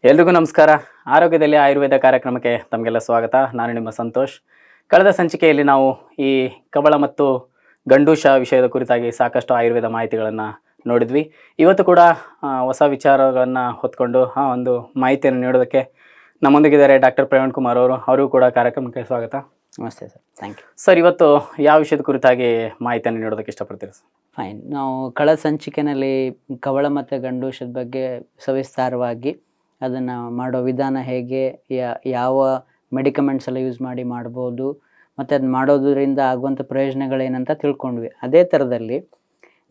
ಎಲ್ರಿಗೂ ನಮಸ್ಕಾರ. ಆರೋಗ್ಯದಲ್ಲಿ ಆಯುರ್ವೇದ ಕಾರ್ಯಕ್ರಮಕ್ಕೆ ತಮಗೆಲ್ಲ ಸ್ವಾಗತ. ನಾನು ನಿಮ್ಮ ಸಂತೋಷ್. ಕಳೆದ ಸಂಚಿಕೆಯಲ್ಲಿ ನಾವು ಈ ಕಬಳ ಮತ್ತು ಗಂಡೂಷ ವಿಷಯದ ಕುರಿತಾಗಿ ಸಾಕಷ್ಟು ಆಯುರ್ವೇದ ಮಾಹಿತಿಗಳನ್ನು ನೋಡಿದ್ವಿ. ಇವತ್ತು ಕೂಡ ಹೊಸ ವಿಚಾರಗಳನ್ನು ಹೊತ್ಕೊಂಡು ಒಂದು ಮಾಹಿತಿಯನ್ನು ನೀಡೋದಕ್ಕೆ ನಮ್ಮೊಂದಿಗಿದ್ದಾರೆ ಡಾಕ್ಟರ್ ಪ್ರವೀಣ್ ಕುಮಾರ್ ಅವರು ಕೂಡ ಕಾರ್ಯಕ್ರಮಕ್ಕೆ ಸ್ವಾಗತ. ನಮಸ್ತೆ ಸರ್, ಥ್ಯಾಂಕ್ ಯು. ಸರ್, ಇವತ್ತು ಯಾವ ವಿಷಯದ ಕುರಿತಾಗಿ ಮಾಹಿತಿಯನ್ನು ನೀಡೋದಕ್ಕೆ ಇಷ್ಟಪಡ್ತೀರಿ ಸರ್? ಫೈನ್. ನಾವು ಕಳೆದ ಸಂಚಿಕೆಯಲ್ಲಿ ಕವಳ ಮತ್ತು ಗಂಡೂಷದ ಬಗ್ಗೆ ಸವಿಸ್ತಾರವಾಗಿ ಅದನ್ನು ಮಾಡೋ ವಿಧಾನ ಹೇಗೆ, ಯಾವ ಮೆಡಿಕಮೆಂಟ್ಸ್ ಎಲ್ಲ ಯೂಸ್ ಮಾಡಿ ಮಾಡ್ಬೋದು, ಮತ್ತು ಅದು ಮಾಡೋದ್ರಿಂದ ಆಗುವಂಥ ಪ್ರಯೋಜನಗಳೇನಂತ ತಿಳ್ಕೊಂಡ್ವಿ. ಅದೇ ಥರದಲ್ಲಿ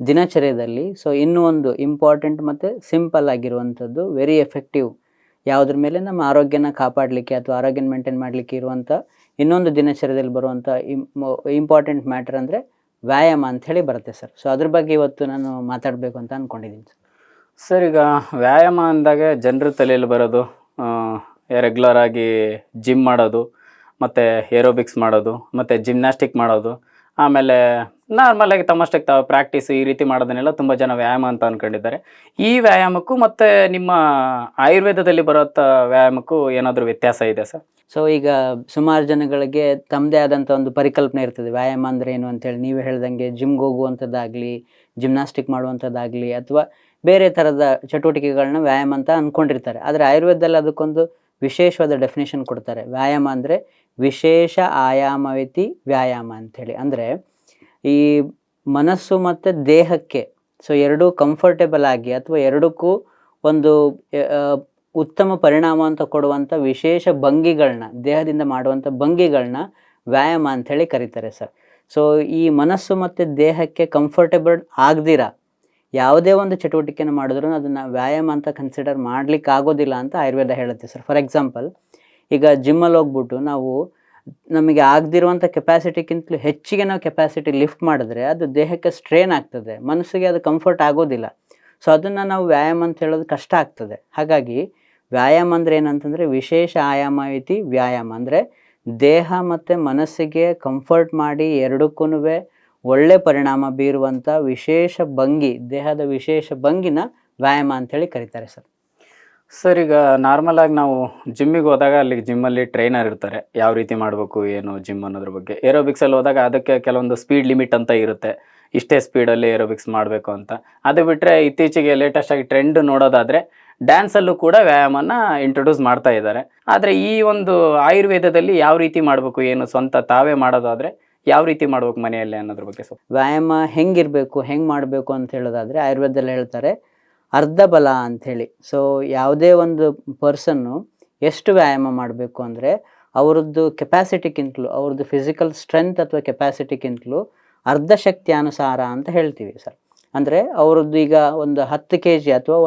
ದಿನಚರ್ಯದಲ್ಲಿ ಇನ್ನೂ ಒಂದು ಇಂಪಾರ್ಟೆಂಟ್ ಮತ್ತು ಸಿಂಪಲ್ ಆಗಿರುವಂಥದ್ದು, ವೆರಿ ಎಫೆಕ್ಟಿವ್, ಯಾವುದ್ರ ಮೇಲೆ ನಮ್ಮ ಆರೋಗ್ಯನ ಕಾಪಾಡಲಿಕ್ಕೆ ಅಥವಾ ಆರೋಗ್ಯನ ಮೇಂಟೈನ್ ಮಾಡಲಿಕ್ಕೆ ಇರುವಂಥ ಇನ್ನೊಂದು ದಿನಚರ್ಯದಲ್ಲಿ ಬರುವಂಥ ಇಂಪಾರ್ಟೆಂಟ್ ಮ್ಯಾಟರ್ ಅಂದರೆ ವ್ಯಾಯಾಮ ಅಂಥೇಳಿ ಬರುತ್ತೆ ಸರ್. ಅದ್ರ ಬಗ್ಗೆ ಇವತ್ತು ನಾನು ಮಾತಾಡಬೇಕು ಅಂತ ಅಂದ್ಕೊಂಡಿದ್ದೀನಿ ಸರ್. ಸರ್, ಈಗ ವ್ಯಾಯಾಮ ಅಂದಾಗ ಜನರ ತಲೆಯಲ್ಲಿ ಬರೋದು ರೆಗ್ಯುಲರ್ ಆಗಿ ಜಿಮ್ ಮಾಡೋದು, ಮತ್ತು ಏರೋಬಿಕ್ಸ್ ಮಾಡೋದು, ಮತ್ತು ಜಿಮ್ನಾಸ್ಟಿಕ್ ಮಾಡೋದು, ಆಮೇಲೆ ನಾರ್ಮಲಾಗಿ ತಮ್ಮಷ್ಟಕ್ಕೆ ತಾವು ಪ್ರಾಕ್ಟೀಸ್ ಈ ರೀತಿ ಮಾಡೋದನ್ನೆಲ್ಲ ತುಂಬ ಜನ ವ್ಯಾಯಾಮ ಅಂತ ಅಂದ್ಕೊಂಡಿದ್ದಾರೆ. ಈ ವ್ಯಾಯಾಮಕ್ಕೂ ಮತ್ತು ನಿಮ್ಮ ಆಯುರ್ವೇದದಲ್ಲಿ ಬರೋಂಥ ವ್ಯಾಯಾಮಕ್ಕೂ ಏನಾದರೂ ವ್ಯತ್ಯಾಸ ಇದೆ ಸರ್? ಈಗ ಸುಮಾರು ಜನಗಳಿಗೆ ತಮ್ಮದೇ ಆದಂಥ ಒಂದು ಪರಿಕಲ್ಪನೆ ಇರ್ತದೆ, ವ್ಯಾಯಾಮ ಅಂದರೆ ಏನು ಅಂತೇಳಿ. ನೀವು ಹೇಳ್ದಂಗೆ ಜಿಮ್ಗೆ ಹೋಗುವಂಥದ್ದಾಗಲಿ, ಜಿಮ್ನಾಸ್ಟಿಕ್ ಮಾಡುವಂಥದ್ದಾಗಲಿ, ಅಥವಾ ಬೇರೆ ಥರದ ಚಟುವಟಿಕೆಗಳನ್ನ ವ್ಯಾಯಾಮ ಅಂತ ಅಂದ್ಕೊಂಡಿರ್ತಾರೆ. ಆದರೆ ಆಯುರ್ವೇದದಲ್ಲಿ ಅದಕ್ಕೊಂದು ವಿಶೇಷವಾದ ಡೆಫಿನೇಷನ್ ಕೊಡ್ತಾರೆ. ವ್ಯಾಯಾಮ ಅಂದರೆ ವಿಶೇಷ ಆಯಾಮವಿತಿ ವ್ಯಾಯಾಮ ಅಂಥೇಳಿ. ಅಂದರೆ ಈ ಮನಸ್ಸು ಮತ್ತು ದೇಹಕ್ಕೆ ಎರಡೂ ಕಂಫರ್ಟೇಬಲ್ ಆಗಿ ಅಥವಾ ಎರಡಕ್ಕೂ ಒಂದು ಉತ್ತಮ ಪರಿಣಾಮ ಅಂತ ಕೊಡುವಂಥ ವಿಶೇಷ ಭಂಗಿಗಳನ್ನ, ದೇಹದಿಂದ ಮಾಡುವಂಥ ಭಂಗಿಗಳನ್ನ ವ್ಯಾಯಾಮ ಅಂಥೇಳಿ ಕರೀತಾರೆ ಸರ್. ಈ ಮನಸ್ಸು ಮತ್ತು ದೇಹಕ್ಕೆ ಕಂಫರ್ಟೇಬಲ್ ಆಗದಿರ ಯಾವುದೇ ಒಂದು ಚಟುವಟಿಕೆನ ಮಾಡಿದ್ರೂ ಅದನ್ನು ವ್ಯಾಯಾಮ ಅಂತ ಕನ್ಸಿಡರ್ ಮಾಡಲಿಕ್ಕೆ ಆಗೋದಿಲ್ಲ ಅಂತ ಆಯುರ್ವೇದ ಹೇಳುತ್ತೆ ಸರ್. ಫಾರ್ ಎಕ್ಸಾಂಪಲ್, ಈಗ ಜಿಮ್ಮಲ್ಲಿ ಹೋಗ್ಬಿಟ್ಟು ನಾವು ನಮಗೆ ಆಗದಿರುವಂಥ ಕೆಪಾಸಿಟಿಗಿಂತಲೂ ಹೆಚ್ಚಿಗೆ ನಾವು ಕೆಪಾಸಿಟಿ ಲಿಫ್ಟ್ ಮಾಡಿದ್ರೆ ಅದು ದೇಹಕ್ಕೆ ಸ್ಟ್ರೇನ್ ಆಗ್ತದೆ, ಮನಸ್ಸಿಗೆ ಅದು ಕಂಫರ್ಟ್ ಆಗೋದಿಲ್ಲ. ಅದನ್ನು ನಾವು ವ್ಯಾಯಾಮ ಅಂತ ಹೇಳೋದು ಕಷ್ಟ ಆಗ್ತದೆ. ಹಾಗಾಗಿ ವ್ಯಾಯಾಮ ಅಂದರೆ ಏನಂತಂದರೆ ವಿಶೇಷ ಆಯಾಮವಿತಿ ವ್ಯಾಯಾಮ. ಅಂದರೆ ದೇಹ ಮತ್ತು ಮನಸ್ಸಿಗೆ ಕಂಫರ್ಟ್ ಮಾಡಿ ಎರಡಕ್ಕೂ ಒಳ್ಳೆ ಪರಿಣಾಮ ಬೀರುವಂಥ ವಿಶೇಷ ಭಂಗಿ, ದೇಹದ ವಿಶೇಷ ಭಂಗಿನ ವ್ಯಾಯಾಮ ಅಂಥೇಳಿ ಕರೀತಾರೆ ಸರ್. ಸರ್, ಈಗ ನಾರ್ಮಲಾಗಿ ನಾವು ಜಿಮ್ಮಿಗೆ ಹೋದಾಗ ಅಲ್ಲಿ ಜಿಮ್ಮಲ್ಲಿ ಟ್ರೈನರ್ ಇರ್ತಾರೆ, ಯಾವ ರೀತಿ ಮಾಡಬೇಕು ಏನು ಜಿಮ್ ಅನ್ನೋದ್ರ ಬಗ್ಗೆ. ಏರೋಬಿಕ್ಸಲ್ಲಿ ಹೋದಾಗ ಅದಕ್ಕೆ ಕೆಲವೊಂದು ಸ್ಪೀಡ್ ಲಿಮಿಟ್ ಅಂತ ಇರುತ್ತೆ, ಇಷ್ಟೇ ಸ್ಪೀಡಲ್ಲಿ ಏರೋಬಿಕ್ಸ್ ಮಾಡಬೇಕು ಅಂತ. ಅದು ಬಿಟ್ಟರೆ ಇತ್ತೀಚೆಗೆ ಲೇಟೆಸ್ಟಾಗಿ ಟ್ರೆಂಡ್ ನೋಡೋದಾದರೆ ಡ್ಯಾನ್ಸಲ್ಲೂ ಕೂಡ ವ್ಯಾಯಾಮನ ಇಂಟ್ರೊಡ್ಯೂಸ್ ಮಾಡ್ತಾ ಇದ್ದಾರೆ. ಆದರೆ ಈ ಒಂದು ಆಯುರ್ವೇದದಲ್ಲಿ ಯಾವ ರೀತಿ ಮಾಡಬೇಕು, ಏನು ಸ್ವಂತ ತಾವೇ ಮಾಡೋದಾದರೆ ಯಾವ ರೀತಿ ಮಾಡ್ಬೇಕು ಮನೆಯಲ್ಲೇ ಅನ್ನೋದ್ರ ಬಗ್ಗೆ ಸ್ವಲ್ಪ. ವ್ಯಾಯಾಮ ಹೆಂಗಿರಬೇಕು, ಹೆಂಗೆ ಮಾಡಬೇಕು ಅಂತ ಹೇಳೋದಾದರೆ ಆಯುರ್ವೇದದಲ್ಲಿ ಹೇಳ್ತಾರೆ ಅರ್ಧ ಬಲ ಅಂಥೇಳಿ. ಯಾವುದೇ ಒಂದು ಪರ್ಸನ್ನು ಎಷ್ಟು ವ್ಯಾಯಾಮ ಮಾಡಬೇಕು ಅಂದರೆ ಅವ್ರದ್ದು ಕೆಪಾಸಿಟಿಗಿಂತಲೂ, ಅವ್ರದ್ದು ಫಿಸಿಕಲ್ ಸ್ಟ್ರೆಂತ್ ಅಥವಾ ಕೆಪಾಸಿಟಿಗಿಂತಲೂ ಅರ್ಧ ಶಕ್ತಿ ಅನುಸಾರ ಅಂತ ಹೇಳ್ತೀವಿ ಸರ್. ಅಂದರೆ ಅವ್ರದ್ದು ಈಗ ಒಂದು 10 kg ಅಥವಾ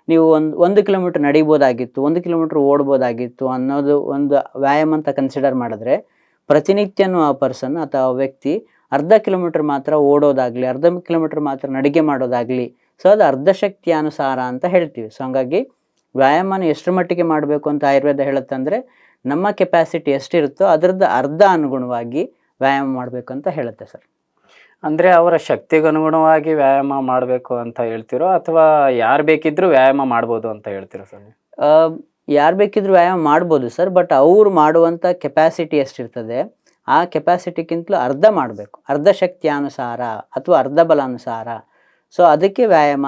ನೀವು ಒಂದು ಕಿಲೋಮೀಟ್ರ್ ನಡಿಬೋದಾಗಿತ್ತು, 1 ಕಿಲೋಮೀಟ್ರ್ ಓಡ್ಬೋದಾಗಿತ್ತು ಅನ್ನೋದು ಒಂದು ವ್ಯಾಯಾಮ ಅಂತ ಕನ್ಸಿಡರ್ ಮಾಡಿದ್ರೆ, ಪ್ರತಿನಿತ್ಯನೂ ಆ ಪರ್ಸನ್ ಅಥವಾ ಆ ವ್ಯಕ್ತಿ ಅರ್ಧ ಕಿಲೋಮೀಟ್ರ್ ಮಾತ್ರ ಓಡೋದಾಗಲಿ, ಅರ್ಧ ಕಿಲೋಮೀಟ್ರ್ ಮಾತ್ರ ನಡಿಗೆ ಮಾಡೋದಾಗಲಿ, ಅದು ಅರ್ಧ ಶಕ್ತಿ ಅನುಸಾರ ಅಂತ ಹೇಳ್ತೀವಿ. ಹಾಗಾಗಿ ವ್ಯಾಯಾಮನ ಎಷ್ಟರ ಮಟ್ಟಿಗೆ ಮಾಡಬೇಕು ಅಂತ ಆಯುರ್ವೇದ ಹೇಳುತ್ತೆ ಅಂದರೆ ನಮ್ಮ ಕೆಪಾಸಿಟಿ ಎಷ್ಟಿರುತ್ತೋ ಅದರದ್ದು ಅರ್ಧ ಅನುಗುಣವಾಗಿ ವ್ಯಾಯಾಮ ಮಾಡಬೇಕು ಅಂತ ಹೇಳುತ್ತೆ ಸರ್. ಅಂದರೆ ಅವರ ಶಕ್ತಿಗೆ ಅನುಗುಣವಾಗಿ ವ್ಯಾಯಾಮ ಮಾಡಬೇಕು ಅಂತ ಹೇಳ್ತಿರೋ, ಅಥವಾ ಯಾರು ಬೇಕಿದ್ರೂ ವ್ಯಾಯಾಮ ಮಾಡ್ಬೋದು ಅಂತ ಹೇಳ್ತಿರೋ ಸರ್? ಯಾರು ಬೇಕಿದ್ರೂ ವ್ಯಾಯಾಮ ಮಾಡ್ಬೋದು ಸರ್, ಬಟ್ ಅವ್ರು ಮಾಡುವಂಥ ಕೆಪಾಸಿಟಿ ಎಷ್ಟಿರ್ತದೆ ಆ ಕೆಪಾಸಿಟಿಗಿಂತಲೂ ಅರ್ಧ ಮಾಡಬೇಕು, ಅರ್ಧ ಶಕ್ತಿ ಅನುಸಾರ ಅಥವಾ ಅರ್ಧ ಬಲಾನುಸಾರ. ಅದಕ್ಕೆ ವ್ಯಾಯಾಮ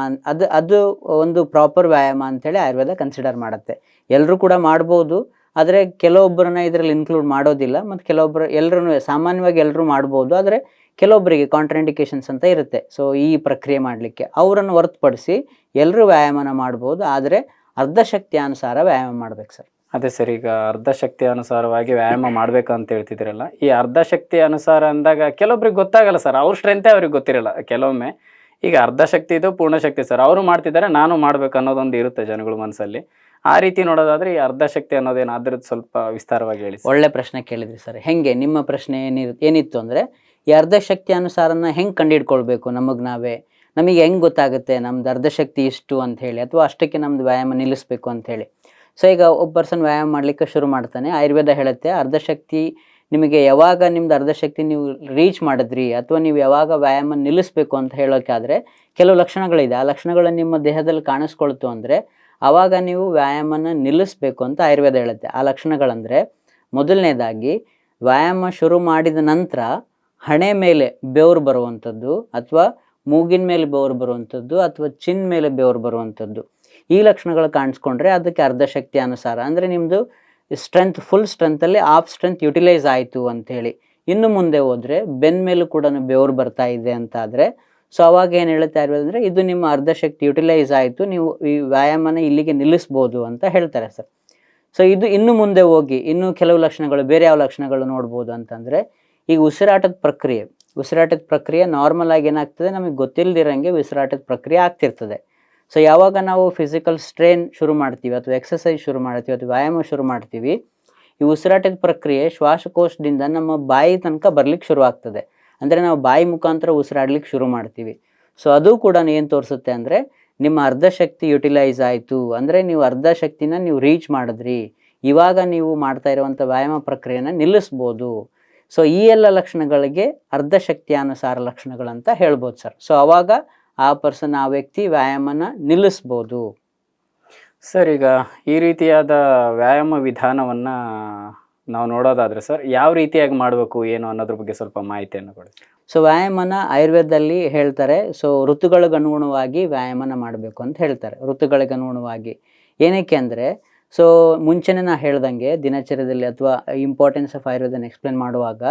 ಅದು ಒಂದು ಪ್ರಾಪರ್ ವ್ಯಾಯಾಮ ಅಂಥೇಳಿ ಆಯುರ್ವೇದ ಕನ್ಸಿಡರ್ ಮಾಡುತ್ತೆ. ಎಲ್ಲರೂ ಕೂಡ ಮಾಡ್ಬೋದು, ಆದರೆ ಕೆಲವೊಬ್ಬರನ್ನ ಇದರಲ್ಲಿ ಇನ್ಕ್ಲೂಡ್ ಮಾಡೋದಿಲ್ಲ. ಮತ್ತು ಎಲ್ಲರೂ ಸಾಮಾನ್ಯವಾಗಿ ಎಲ್ಲರೂ ಮಾಡ್ಬೋದು, ಆದರೆ ಕೆಲವೊಬ್ಬರಿಗೆ ಕಾಂಟ್ರಾಂಡಿಕೇಶನ್ಸ್ ಅಂತ ಇರುತ್ತೆ. ಈ ಪ್ರಕ್ರಿಯೆ ಮಾಡಲಿಕ್ಕೆ ಅವರನ್ನು ಹೊರತುಪಡಿಸಿ ಎಲ್ಲರೂ ವ್ಯಾಯಾಮನ ಮಾಡ್ಬೋದು, ಆದರೆ ಅರ್ಧ ಶಕ್ತಿ ಅನುಸಾರ ವ್ಯಾಯಾಮ ಮಾಡ್ಬೇಕು ಸರ್. ಅದೇ ಸರ್, ಈಗ ಅರ್ಧ ಶಕ್ತಿ ಅನುಸಾರವಾಗಿ ವ್ಯಾಯಾಮ ಮಾಡಬೇಕು ಅಂತ ಹೇಳ್ತಿದ್ದೀರಲ್ಲ, ಈ ಅರ್ಧ ಶಕ್ತಿ ಅನುಸಾರ ಅಂದಾಗ ಕೆಲವೊಬ್ರಿಗೆ ಗೊತ್ತಾಗಲ್ಲ ಸರ್, ಅವ್ರ ಸ್ಟ್ರೆಂತೇ ಅವ್ರಿಗೆ ಗೊತ್ತಿರಲ್ಲ ಕೆಲವೊಮ್ಮೆ. ಈಗ ಅರ್ಧ ಶಕ್ತಿ ಇದು ಪೂರ್ಣ ಶಕ್ತಿ ಸರ್, ಅವರು ಮಾಡ್ತಿದ್ದಾರೆ ನಾನು ಮಾಡಬೇಕು ಅನ್ನೋದೊಂದು ಇರುತ್ತೆ ಜನಗಳ ಮನಸ್ಸಲ್ಲಿ. ಆ ರೀತಿ ನೋಡೋದಾದರೆ ಈ ಅರ್ಧ ಶಕ್ತಿ ಅನ್ನೋದೇನು, ಅದ್ರದ್ದು ಸ್ವಲ್ಪ ವಿಸ್ತಾರವಾಗಿ ಹೇಳಿ. ಒಳ್ಳೆ ಪ್ರಶ್ನೆ ಕೇಳಿದ್ರಿ ಸರ್. ಹೆಂಗೆ ನಿಮ್ಮ ಪ್ರಶ್ನೆ ಏನಿತ್ತು ಅಂದರೆ ಈ ಅರ್ಧ ಶಕ್ತಿ ಅನುಸಾರನ ಹೆಂಗೆ ಕಂಡುಹಿಡ್ಕೊಳ್ಬೇಕು, ನಮಗೆ ಹೆಂಗೆ ಗೊತ್ತಾಗುತ್ತೆ ನಮ್ದು ಅರ್ಧ ಶಕ್ತಿ ಇಷ್ಟು ಅಂತ ಹೇಳಿ, ಅಥವಾ ಅಷ್ಟಕ್ಕೆ ನಮ್ದು ವ್ಯಾಯಾಮ ನಿಲ್ಲಿಸಬೇಕು ಅಂಥೇಳಿ. ಈಗ ಒಬ್ಬ ಪರ್ಸನ್ ವ್ಯಾಯಾಮ ಮಾಡಲಿಕ್ಕೆ ಶುರು ಮಾಡ್ತಾನೆ, ಆಯುರ್ವೇದ ಹೇಳುತ್ತೆ ಅರ್ಧ ಶಕ್ತಿ ನಿಮಗೆ ಯಾವಾಗ ನಿಮ್ದು ಅರ್ಧ ಶಕ್ತಿ ನೀವು ರೀಚ್ ಮಾಡಿದ್ರಿ ಅಥವಾ ನೀವು ಯಾವಾಗ ವ್ಯಾಯಾಮ ನಿಲ್ಲಿಸಬೇಕು ಅಂತ ಹೇಳೋಕ್ಕಾದರೆ ಕೆಲವು ಲಕ್ಷಣಗಳಿದೆ. ಆ ಲಕ್ಷಣಗಳು ನಿಮ್ಮ ದೇಹದಲ್ಲಿ ಕಾಣಿಸ್ಕೊಳ್ತು ಅಂದರೆ ಆವಾಗ ನೀವು ವ್ಯಾಯಾಮನ ನಿಲ್ಲಿಸಬೇಕು ಅಂತ ಆಯುರ್ವೇದ ಹೇಳುತ್ತೆ. ಆ ಲಕ್ಷಣಗಳಂದರೆ, ಮೊದಲನೇದಾಗಿ ವ್ಯಾಯಾಮ ಶುರು ಮಾಡಿದ ನಂತರ ಹಣೆ ಮೇಲೆ ಬೆವರು ಬರುವಂಥದ್ದು, ಅಥವಾ ಮೂಗಿನ ಮೇಲೆ ಬೆವರು ಬರುವಂಥದ್ದು, ಅಥವಾ ಚಿನ್ ಮೇಲೆ ಬೆವರು ಬರುವಂಥದ್ದು. ಈ ಲಕ್ಷಣಗಳು ಕಾಣಿಸ್ಕೊಂಡ್ರೆ ಅದಕ್ಕೆ ಅರ್ಧಶಕ್ತಿ ಅನುಸಾರ, ಅಂದರೆ ನಿಮ್ಮದು ಸ್ಟ್ರೆಂತ್ ಫುಲ್ ಸ್ಟ್ರೆಂತಲ್ಲಿ ಆಫ್ ಸ್ಟ್ರೆಂತ್ ಯುಟಿಲೈಸ್ ಆಯಿತು ಅಂಥೇಳಿ. ಇನ್ನು ಮುಂದೆ ಹೋದರೆ ಬೆನ್ನ ಮೇಲೂ ಕೂಡ ಬೆವರು ಬರ್ತಾ ಇದೆ ಅಂತಾದರೆ, ಸೊ ಅವಾಗ ಏನು ಹೇಳುತ್ತೆ ಆಯುರ್ವೇದ ಅಂದರೆ, ಇದು ನಿಮ್ಮ ಅರ್ಧಶಕ್ತಿ ಯುಟಿಲೈಸ್ ಆಯಿತು, ನೀವು ಈ ವ್ಯಾಯಾಮನ ಇಲ್ಲಿಗೆ ನಿಲ್ಲಿಸ್ಬೋದು ಅಂತ ಹೇಳ್ತಾರೆ ಸರ್. ಸೊ ಇದು ಇನ್ನು ಮುಂದೆ ಹೋಗಿ ಇನ್ನೂ ಕೆಲವು ಲಕ್ಷಣಗಳು, ಬೇರೆ ಯಾವ ಲಕ್ಷಣಗಳು ನೋಡ್ಬೋದು ಅಂತಂದರೆ, ಈಗ ಉಸಿರಾಟದ ಪ್ರಕ್ರಿಯೆ ನಾರ್ಮಲ್ ಆಗಿ ಏನಾಗ್ತದೆ, ನಮಗೆ ಗೊತ್ತಿಲ್ಲದಿರಂಗೆ ಉಸಿರಾಟದ ಪ್ರಕ್ರಿಯೆ ಆಗ್ತಿರ್ತದೆ. ಸೊ ಯಾವಾಗ ನಾವು ಫಿಸಿಕಲ್ ಸ್ಟ್ರೇನ್ ಶುರು ಮಾಡ್ತೀವಿ, ಅಥವಾ ಎಕ್ಸಸೈಸ್ ಶುರು ಮಾಡ್ತೀವಿ, ಅಥವಾ ವ್ಯಾಯಾಮ ಶುರು ಮಾಡ್ತೀವಿ, ಈ ಉಸಿರಾಟದ ಪ್ರಕ್ರಿಯೆ ಶ್ವಾಸಕೋಶದಿಂದ ನಮ್ಮ ಬಾಯಿ ತನಕ ಬರ್ಲಿಕ್ಕೆ ಶುರು ಆಗ್ತದೆ. ಅಂದರೆ ನಾವು ಬಾಯಿ ಮುಖಾಂತರ ಉಸಿರಾಡ್ಲಿಕ್ಕೆ ಶುರು ಮಾಡ್ತೀವಿ. ಸೊ ಅದು ಕೂಡ ಏನು ತೋರಿಸುತ್ತೆ ಅಂದರೆ, ನಿಮ್ಮ ಅರ್ಧಶಕ್ತಿ ಯುಟಿಲೈಸ್ ಆಯಿತು, ಅಂದರೆ ನೀವು ಅರ್ಧಶಕ್ತಿನ ನೀವು ರೀಚ್ ಮಾಡಿದ್ರಿ, ಇವಾಗ ನೀವು ಮಾಡ್ತಾ ಇರುವಂಥ ವ್ಯಾಯಾಮ ಪ್ರಕ್ರಿಯೆನ ನಿಲ್ಲಿಸ್ಬೋದು. ಸೊ ಈ ಎಲ್ಲ ಲಕ್ಷಣಗಳಿಗೆ ಅರ್ಧಶಕ್ತಿಯಾನುಸಾರ ಲಕ್ಷಣಗಳಂತ ಹೇಳ್ಬೋದು ಸರ್. ಸೊ ಅವಾಗ ಆ ವ್ಯಕ್ತಿ ವ್ಯಾಯಾಮನ ನಿಲ್ಲಿಸ್ಬೋದು. ಸರ್, ಈಗ ಈ ರೀತಿಯಾದ ವ್ಯಾಯಾಮ ವಿಧಾನವನ್ನು ನಾವು ನೋಡೋದಾದರೆ ಸರ್, ಯಾವ ರೀತಿಯಾಗಿ ಮಾಡಬೇಕು ಏನು ಅನ್ನೋದ್ರ ಬಗ್ಗೆ ಸ್ವಲ್ಪ ಮಾಹಿತಿಯನ್ನು ಕೊಡಿ. ಸೊ ವ್ಯಾಯಾಮನ ಆಯುರ್ವೇದದಲ್ಲಿ ಹೇಳ್ತಾರೆ, ಸೊ ಋತುಗಳಿಗೆ ಅನುಗುಣವಾಗಿ ವ್ಯಾಯಾಮನ ಮಾಡಬೇಕು ಅಂತ ಹೇಳ್ತಾರೆ. ಋತುಗಳಿಗೆ ಅನುಗುಣವಾಗಿ ಏನಕ್ಕೆ ಅಂದರೆ, ಸೊ ಮುಂಚೆನೇ ನಾ ಹೇಳ್ದಂಗೆ ದಿನಚರ್ಯದಲ್ಲಿ ಅಥವಾ ಇಂಪಾರ್ಟೆನ್ಸ್ ಆಫ್ ಆಯುರ್ವೇದನ ಎಕ್ಸ್ಪ್ಲೇನ್ ಮಾಡುವಾಗ,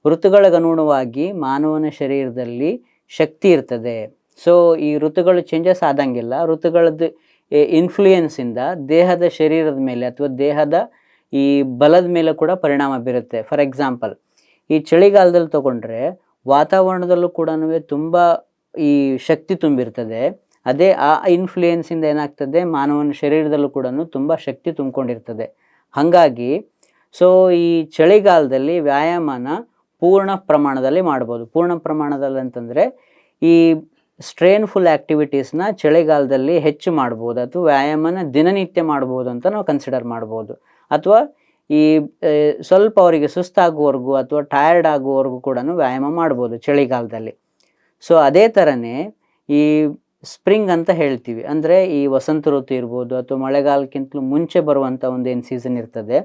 ಋತುಗಳಿಗೆ ಅನುಗುಣವಾಗಿ ಮಾನವನ ಶರೀರದಲ್ಲಿ ಶಕ್ತಿ ಇರ್ತದೆ. ಸೊ ಈ ಋತುಗಳು ಚೇಂಜಸ್ ಆದಂಗೆಲ್ಲ ಋತುಗಳದ್ದು ಇನ್ಫ್ಲೂಯೆನ್ಸಿಂದ ದೇಹದ ಶರೀರದ ಮೇಲೆ ಅಥವಾ ದೇಹದ ಈ ಬಲದ ಮೇಲೆ ಕೂಡ ಪರಿಣಾಮ ಬೀರುತ್ತೆ. ಫಾರ್ ಎಕ್ಸಾಂಪಲ್, ಈ ಚಳಿಗಾಲದಲ್ಲಿ ತಗೊಂಡ್ರೆ ವಾತಾವರಣದಲ್ಲೂ ಕೂಡ ತುಂಬ ಈ ಶಕ್ತಿ ತುಂಬಿರ್ತದೆ. ಅದೇ ಆ ಇನ್ಫ್ಲೂಯೆನ್ಸಿಂದ ಏನಾಗ್ತದೆ, ಮಾನವನ ಶರೀರದಲ್ಲೂ ಕೂಡ ತುಂಬ ಶಕ್ತಿ ತುಂಬಿಕೊಂಡಿರ್ತದೆ. ಹಾಗಾಗಿ ಸೊ ಈ ಚಳಿಗಾಲದಲ್ಲಿ ವ್ಯಾಯಾಮನ ಪೂರ್ಣ ಪ್ರಮಾಣದಲ್ಲಿ ಮಾಡ್ಬೋದು. ಪೂರ್ಣ ಪ್ರಮಾಣದಲ್ಲಿ ಅಂತಂದರೆ, ಈ ಸ್ಟ್ರೇನ್ಫುಲ್ ಆ್ಯಕ್ಟಿವಿಟೀಸ್ನ ಚಳಿಗಾಲದಲ್ಲಿ ಹೆಚ್ಚು ಮಾಡ್ಬೋದು, ಅಥವಾ ವ್ಯಾಯಾಮನ ದಿನನಿತ್ಯ ಮಾಡ್ಬೋದು ಅಂತ ನಾವು ಕನ್ಸಿಡರ್ ಮಾಡ್ಬೋದು. ಅಥವಾ ಈ ಸ್ವಲ್ಪ ಅವರಿಗೆ ಸುಸ್ತಾಗುವವರೆಗೂ ಅಥವಾ ಟಯರ್ಡ್ ಆಗುವವರೆಗೂ ಕೂಡ ವ್ಯಾಯಾಮ ಮಾಡ್ಬೋದು ಚಳಿಗಾಲದಲ್ಲಿ. ಸೊ ಅದೇ ಥರನೇ ಈ ಸ್ಪ್ರಿಂಗ್ ಅಂತ ಹೇಳ್ತೀವಿ, ಅಂದರೆ ಈ ವಸಂತ ಋತು ಇರ್ಬೋದು, ಅಥವಾ ಮಳೆಗಾಲಕ್ಕಿಂತಲೂ ಮುಂಚೆ ಬರುವಂಥ ಒಂದೇನು ಸೀಸನ್ ಇರ್ತದೆ,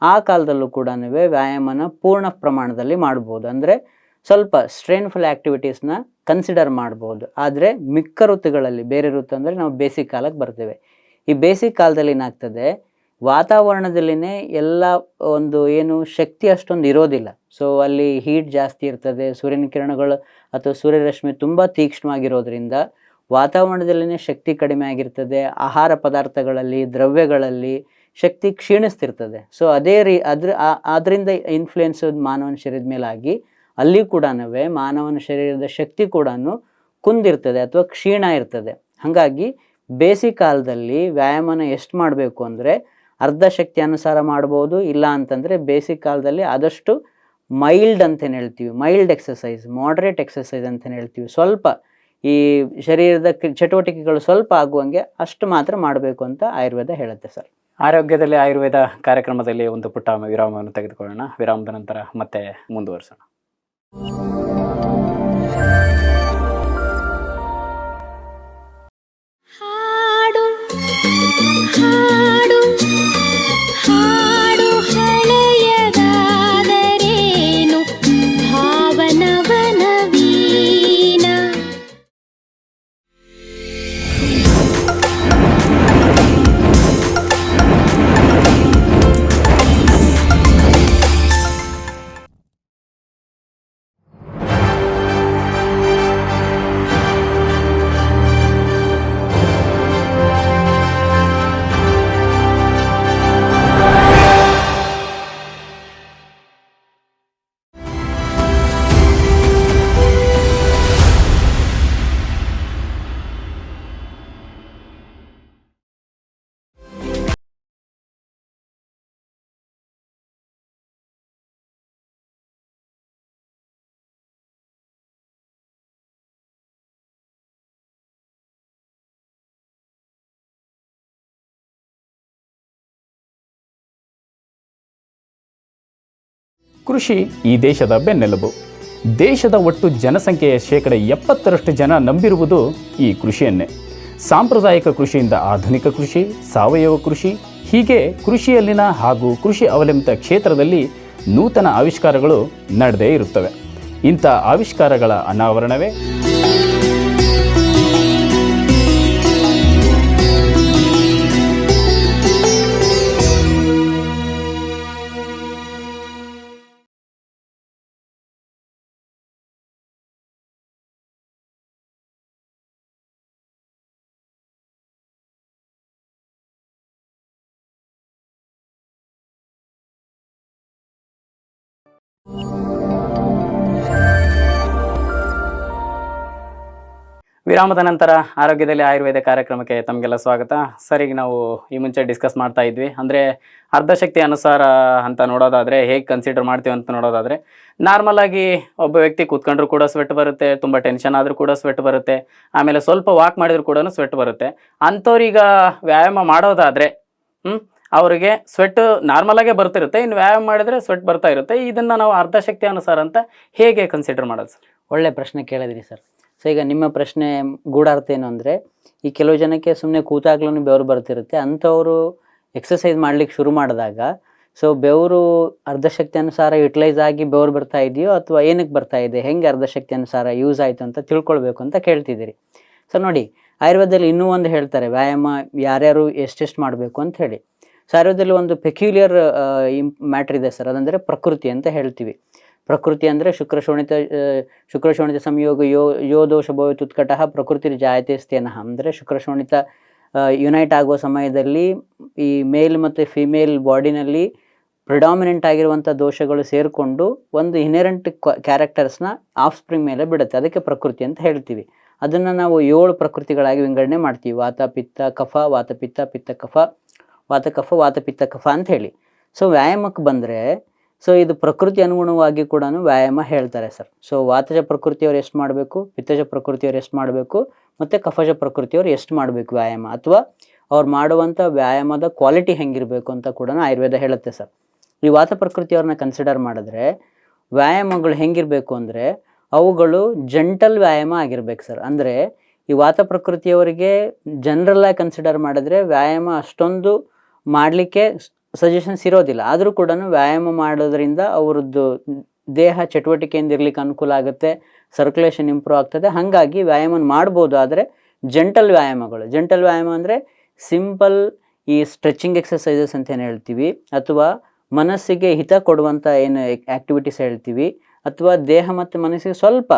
ಆ ಕಾಲದಲ್ಲೂ ಕೂಡ ವ್ಯಾಯಾಮನ ಪೂರ್ಣ ಪ್ರಮಾಣದಲ್ಲಿ ಮಾಡ್ಬೋದು. ಅಂದರೆ ಸ್ವಲ್ಪ ಸ್ಟ್ರೇನ್ಫುಲ್ ಆ್ಯಕ್ಟಿವಿಟೀಸ್ನ ಕನ್ಸಿಡರ್ ಮಾಡ್ಬೋದು. ಆದರೆ ಮಿಕ್ಕ ಋತುಗಳಲ್ಲಿ, ಬೇರೆ ಋತು ಅಂದರೆ ನಾವು ಬೇಸಿಗೆ ಕಾಲಕ್ಕೆ ಬರ್ತೇವೆ. ಈ ಬೇಸಿಗೆ ಕಾಲದಲ್ಲಿ ಏನಾಗ್ತದೆ, ವಾತಾವರಣದಲ್ಲಿನೇ ಎಲ್ಲ ಒಂದು ಏನು ಶಕ್ತಿ ಅಷ್ಟೊಂದು ಇರೋದಿಲ್ಲ. ಸೊ ಅಲ್ಲಿ ಹೀಟ್ ಜಾಸ್ತಿ ಇರ್ತದೆ, ಸೂರ್ಯನ ಕಿರಣಗಳು ಅಥವಾ ಸೂರ್ಯರಶ್ಮಿ ತುಂಬ ತೀಕ್ಷ್ಣವಾಗಿರೋದ್ರಿಂದ ವಾತಾವರಣದಲ್ಲಿನೇ ಶಕ್ತಿ ಕಡಿಮೆ ಆಗಿರ್ತದೆ. ಆಹಾರ ಪದಾರ್ಥಗಳಲ್ಲಿ, ದ್ರವ್ಯಗಳಲ್ಲಿ ಶಕ್ತಿ ಕ್ಷೀಣಿಸ್ತಿರ್ತದೆ. ಸೊ ಅದೇ ಅದರಿಂದ ಇನ್ಫ್ಲೂಯೆನ್ಸ್ ಮಾನವನ ಶರೀರದ ಮೇಲಾಗಿ ಅಲ್ಲಿ ಕೂಡ ಮಾನವನ ಶರೀರದ ಶಕ್ತಿ ಕೂಡ ಕುಂದಿರ್ತದೆ ಅಥವಾ ಕ್ಷೀಣ ಇರ್ತದೆ. ಹಾಗಾಗಿ ಬೇಸಿಗೆ ಕಾಲದಲ್ಲಿ ವ್ಯಾಯಾಮನ ಎಷ್ಟು ಮಾಡಬೇಕು ಅಂದರೆ, ಅರ್ಧ ಶಕ್ತಿ ಅನುಸಾರ ಮಾಡ್ಬೋದು. ಇಲ್ಲ ಅಂತಂದರೆ ಬೇಸಿಗೆ ಕಾಲದಲ್ಲಿ ಆದಷ್ಟು ಮೈಲ್ಡ್ ಅಂತೇನು ಹೇಳ್ತೀವಿ, ಮೈಲ್ಡ್ ಎಕ್ಸಸೈಸ್, ಮಾಡ್ರೇಟ್ ಎಕ್ಸಸೈಸ್ ಅಂತೇನು ಹೇಳ್ತೀವಿ, ಸ್ವಲ್ಪ ಈ ಶರೀರದ ಚಟುವಟಿಕೆಗಳು ಸ್ವಲ್ಪ ಆಗುವಂಗೆ ಅಷ್ಟು ಮಾತ್ರ ಮಾಡಬೇಕು ಅಂತ ಆಯುರ್ವೇದ ಹೇಳುತ್ತೆ ಸರ್. ಆರೋಗ್ಯದಲ್ಲಿ ಆಯುರ್ವೇದ ಕಾರ್ಯಕ್ರಮದಲ್ಲಿ ಒಂದು ಪುಟ್ಟ ವಿರಾಮವನ್ನು ತೆಗೆದುಕೊಳ್ಳೋಣ. ವಿರಾಮದ ನಂತರ ಮತ್ತೆ ಮುಂದುವರಿಸೋಣ. ಹಾಡು ಹಾಡು ಹಾಡು ಹಳೆಯದಾದರೇನು ಭಾವನವನ ವೀಣ. ಕೃಷಿ ಈ ದೇಶದ ಬೆನ್ನೆಲುಬು. ದೇಶದ ಒಟ್ಟು ಜನಸಂಖ್ಯೆಯ 70% ಜನ ನಂಬಿರುವುದು ಈ ಕೃಷಿಯನ್ನೇ. ಸಾಂಪ್ರದಾಯಿಕ ಕೃಷಿಯಿಂದ ಆಧುನಿಕ ಕೃಷಿ, ಸಾವಯವ ಕೃಷಿ, ಹೀಗೆ ಕೃಷಿಯಲ್ಲಿನ ಹಾಗೂ ಕೃಷಿ ಅವಲಂಬಿತ ಕ್ಷೇತ್ರದಲ್ಲಿ ನೂತನ ಆವಿಷ್ಕಾರಗಳು ನಡೆದೇ ಇರುತ್ತವೆ. ಇಂಥ ಆವಿಷ್ಕಾರಗಳ ಅನಾವರಣವೇ ವಿರಾಮದ ನಂತರ ಆರೋಗ್ಯದಲ್ಲಿ ಆಯುರ್ವೇದ ಕಾರ್ಯಕ್ರಮಕ್ಕೆ ತಮಗೆಲ್ಲ ಸ್ವಾಗತ. ಸರ್, ಈಗ ನಾವು ಈ ಮುಂಚೆ ಡಿಸ್ಕಸ್ ಮಾಡ್ತಾ ಇದ್ವಿ, ಅಂದರೆ ಅರ್ಧಶಕ್ತಿ ಅನುಸಾರ ಅಂತ ನೋಡೋದಾದರೆ ಹೇಗೆ ಕನ್ಸಿಡರ್ ಮಾಡ್ತೀವಿ ಅಂತ ನೋಡೋದಾದರೆ, ನಾರ್ಮಲ್ ಆಗಿ ಒಬ್ಬ ವ್ಯಕ್ತಿ ಕೂತ್ಕೊಂಡ್ರು ಕೂಡ ಸ್ವೆಟ್ ಬರುತ್ತೆ, ತುಂಬ ಟೆನ್ಷನ್ ಆದರೂ ಕೂಡ ಸ್ವೆಟ್ ಬರುತ್ತೆ, ಆಮೇಲೆ ಸ್ವಲ್ಪ ವಾಕ್ ಮಾಡಿದ್ರು ಕೂಡ ಸ್ವೆಟ್ ಬರುತ್ತೆ. ಅಂಥವ್ರೀಗ ವ್ಯಾಯಾಮ ಮಾಡೋದಾದರೆ ಅವರಿಗೆ ಸ್ವೆಟ್ ನಾರ್ಮಲ್ ಆಗೇ ಬರ್ತಿರುತ್ತೆ, ಇನ್ನು ವ್ಯಾಯಾಮ ಮಾಡಿದರೆ ಸ್ವೆಟ್ ಬರ್ತಾ ಇರುತ್ತೆ. ಇದನ್ನು ನಾವು ಅರ್ಧಶಕ್ತಿ ಅನುಸಾರ ಅಂತ ಹೇಗೆ ಕನ್ಸಿಡರ್ ಮಾಡೋದು ಸರ್? ಒಳ್ಳೆ ಪ್ರಶ್ನೆ ಕೇಳಿದ್ರಿ ಸರ್. ಸೊ ಈಗ ನಿಮ್ಮ ಪ್ರಶ್ನೆ ಗೂಢಾರ್ಥ ಏನು ಅಂದರೆ, ಈ ಕೆಲವು ಜನಕ್ಕೆ ಸುಮ್ಮನೆ ಕೂತಾಗ್ಲೂ ಬೆವರು ಬರ್ತಿರುತ್ತೆ, ಅಂಥವರು ಎಕ್ಸಸೈಸ್ ಮಾಡ್ಲಿಕ್ಕೆ ಶುರು ಮಾಡಿದಾಗ ಸೊ ಬೆವರು ಅರ್ಧಶಕ್ತಿ ಅನುಸಾರ ಯುಟಿಲೈಸ್ ಆಗಿ ಬೆವರು ಬರ್ತಾ ಇದೆಯೋ ಅಥವಾ ಏನಕ್ಕೆ ಬರ್ತಾ ಇದೆ, ಹೆಂಗೆ ಅರ್ಧಶಕ್ತಿ ಅನುಸಾರ ಯೂಸ್ ಆಯಿತು ಅಂತ ತಿಳ್ಕೊಳ್ಬೇಕು ಅಂತ ಕೇಳ್ತಿದ್ದೀರಿ. ಸೊ ನೋಡಿ, ಆಯುರ್ವೇದದಲ್ಲಿ ಇನ್ನೂ ಒಂದು ಹೇಳ್ತಾರೆ, ವ್ಯಾಯಾಮ ಯಾರ್ಯಾರು ಎಷ್ಟೆಷ್ಟು ಮಾಡಬೇಕು ಅಂತ ಹೇಳಿ. ಸೊ ಆಯುರ್ವೇದದಲ್ಲಿ ಒಂದು ಪೆಕ್ಯುಲಿಯರ್ ಮ್ಯಾಟ್ರ್ ಇದೆ ಸರ್, ಅದಂದರೆ ಪ್ರಕೃತಿ ಅಂತ ಹೇಳ್ತೀವಿ. ಪ್ರಕೃತಿ ಅಂದರೆ ಶುಕ್ರಶೋಣಿತ ಸಂಯೋಗ ಯೋ ದೋಷ ಭವತ್ ಉತ್ಕಟಃ ಪ್ರಕೃತಿ ಜಾಯತೆ ಸ್ಥೇನಃ. ಅಂದರೆ ಶುಕ್ರಶೋಣಿತ ಯುನೈಟ್ ಆಗುವ ಸಮಯದಲ್ಲಿ ಈ ಮೇಲ್ ಮತ್ತು ಫಿಮೇಲ್ ಬಾಡಿನಲ್ಲಿ ಪ್ರಿಡಾಮಿನೆಂಟ್ ಆಗಿರುವಂಥ ದೋಷಗಳು ಸೇರಿಕೊಂಡು ಒಂದು ಇನ್ಹೆರೆಂಟ್ ಕ್ಯಾರೆಕ್ಟರ್ಸ್ನ ಆಫ್ ಸ್ಪ್ರಿಂಗ್ ಮೇಲೆ ಬಿಡುತ್ತೆ, ಅದಕ್ಕೆ ಪ್ರಕೃತಿ ಅಂತ ಹೇಳ್ತೀವಿ. ಅದನ್ನು ನಾವು 7 ಪ್ರಕೃತಿಗಳಾಗಿ ವಿಂಗಡಣೆ ಮಾಡ್ತೀವಿ: ವಾತ ಪಿತ್ತ ಕಫ, ವಾತ ಪಿತ್ತ ಪಿತ್ತ ಕಫ, ವಾತ ಕಫ, ವಾತ ಪಿತ್ತ ಕಫ ಅಂತ ಹೇಳಿ. ಸೊ ವ್ಯಾಯಾಮಕ್ಕೆ ಬಂದರೆ ಸೊ ಇದು ಪ್ರಕೃತಿ ಅನುಗುಣವಾಗಿ ಕೂಡ ವ್ಯಾಯಾಮ ಹೇಳ್ತಾರೆ ಸರ್. ಸೊ ವಾತಜ ಪ್ರಕೃತಿಯವರು ಎಷ್ಟು ಮಾಡಬೇಕು, ಪಿತ್ತಜ ಪ್ರಕೃತಿಯವರು ಎಷ್ಟು ಮಾಡಬೇಕು, ಮತ್ತು ಕಫಜ ಪ್ರಕೃತಿಯವರು ಎಷ್ಟು ಮಾಡಬೇಕು ವ್ಯಾಯಾಮ, ಅಥವಾ ಅವ್ರು ಮಾಡುವಂಥ ವ್ಯಾಯಾಮದ ಕ್ವಾಲಿಟಿ ಹೆಂಗಿರಬೇಕು ಅಂತ ಕೂಡ ಆಯುರ್ವೇದ ಹೇಳುತ್ತೆ ಸರ್. ಈ ವಾತ ಪ್ರಕೃತಿಯವ್ರನ್ನ ಕನ್ಸಿಡರ್ ಮಾಡಿದ್ರೆ ವ್ಯಾಯಾಮಗಳು ಹೆಂಗಿರಬೇಕು ಅಂದರೆ ಅವುಗಳು ಜಂಟಲ್ ವ್ಯಾಯಾಮ ಆಗಿರ್ಬೇಕು ಸರ್. ಅಂದರೆ ಈ ವಾತ ಪ್ರಕೃತಿಯವರಿಗೆ ಜನರಲ್ಲಾಗಿ ಕನ್ಸಿಡರ್ ಮಾಡಿದ್ರೆ ವ್ಯಾಯಾಮ ಅಷ್ಟೊಂದು ಮಾಡಲಿಕ್ಕೆ ಸಜೆಷನ್ಸ್ ಇರೋದಿಲ್ಲ, ಆದರೂ ಕೂಡ ವ್ಯಾಯಾಮ ಮಾಡೋದ್ರಿಂದ ಅವರದ್ದು ದೇಹ ಚಟುವಟಿಕೆಯಿಂದ ಇರ್ಲಿಕ್ಕೆ ಅನುಕೂಲ ಆಗುತ್ತೆ, ಸರ್ಕ್ಯುಲೇಷನ್ ಇಂಪ್ರೂವ್ ಆಗ್ತದೆ. ಹಾಗಾಗಿ ವ್ಯಾಯಾಮ ಮಾಡ್ಬೋದು. ಆದರೆ ಜಂಟಲ್ ವ್ಯಾಯಾಮಗಳು, ಜಂಟಲ್ ವ್ಯಾಯಾಮ ಅಂದರೆ ಸಿಂಪಲ್ ಈ ಸ್ಟ್ರೆಚಿಂಗ್ ಎಕ್ಸಸೈಸಸ್ ಅಂತ ಏನು ಹೇಳ್ತೀವಿ, ಅಥವಾ ಮನಸ್ಸಿಗೆ ಹಿತ ಕೊಡುವಂಥ ಏನು ಆ್ಯಕ್ಟಿವಿಟೀಸ್ ಹೇಳ್ತೀವಿ, ಅಥವಾ ದೇಹ ಮತ್ತು ಮನಸ್ಸಿಗೆ ಸ್ವಲ್ಪ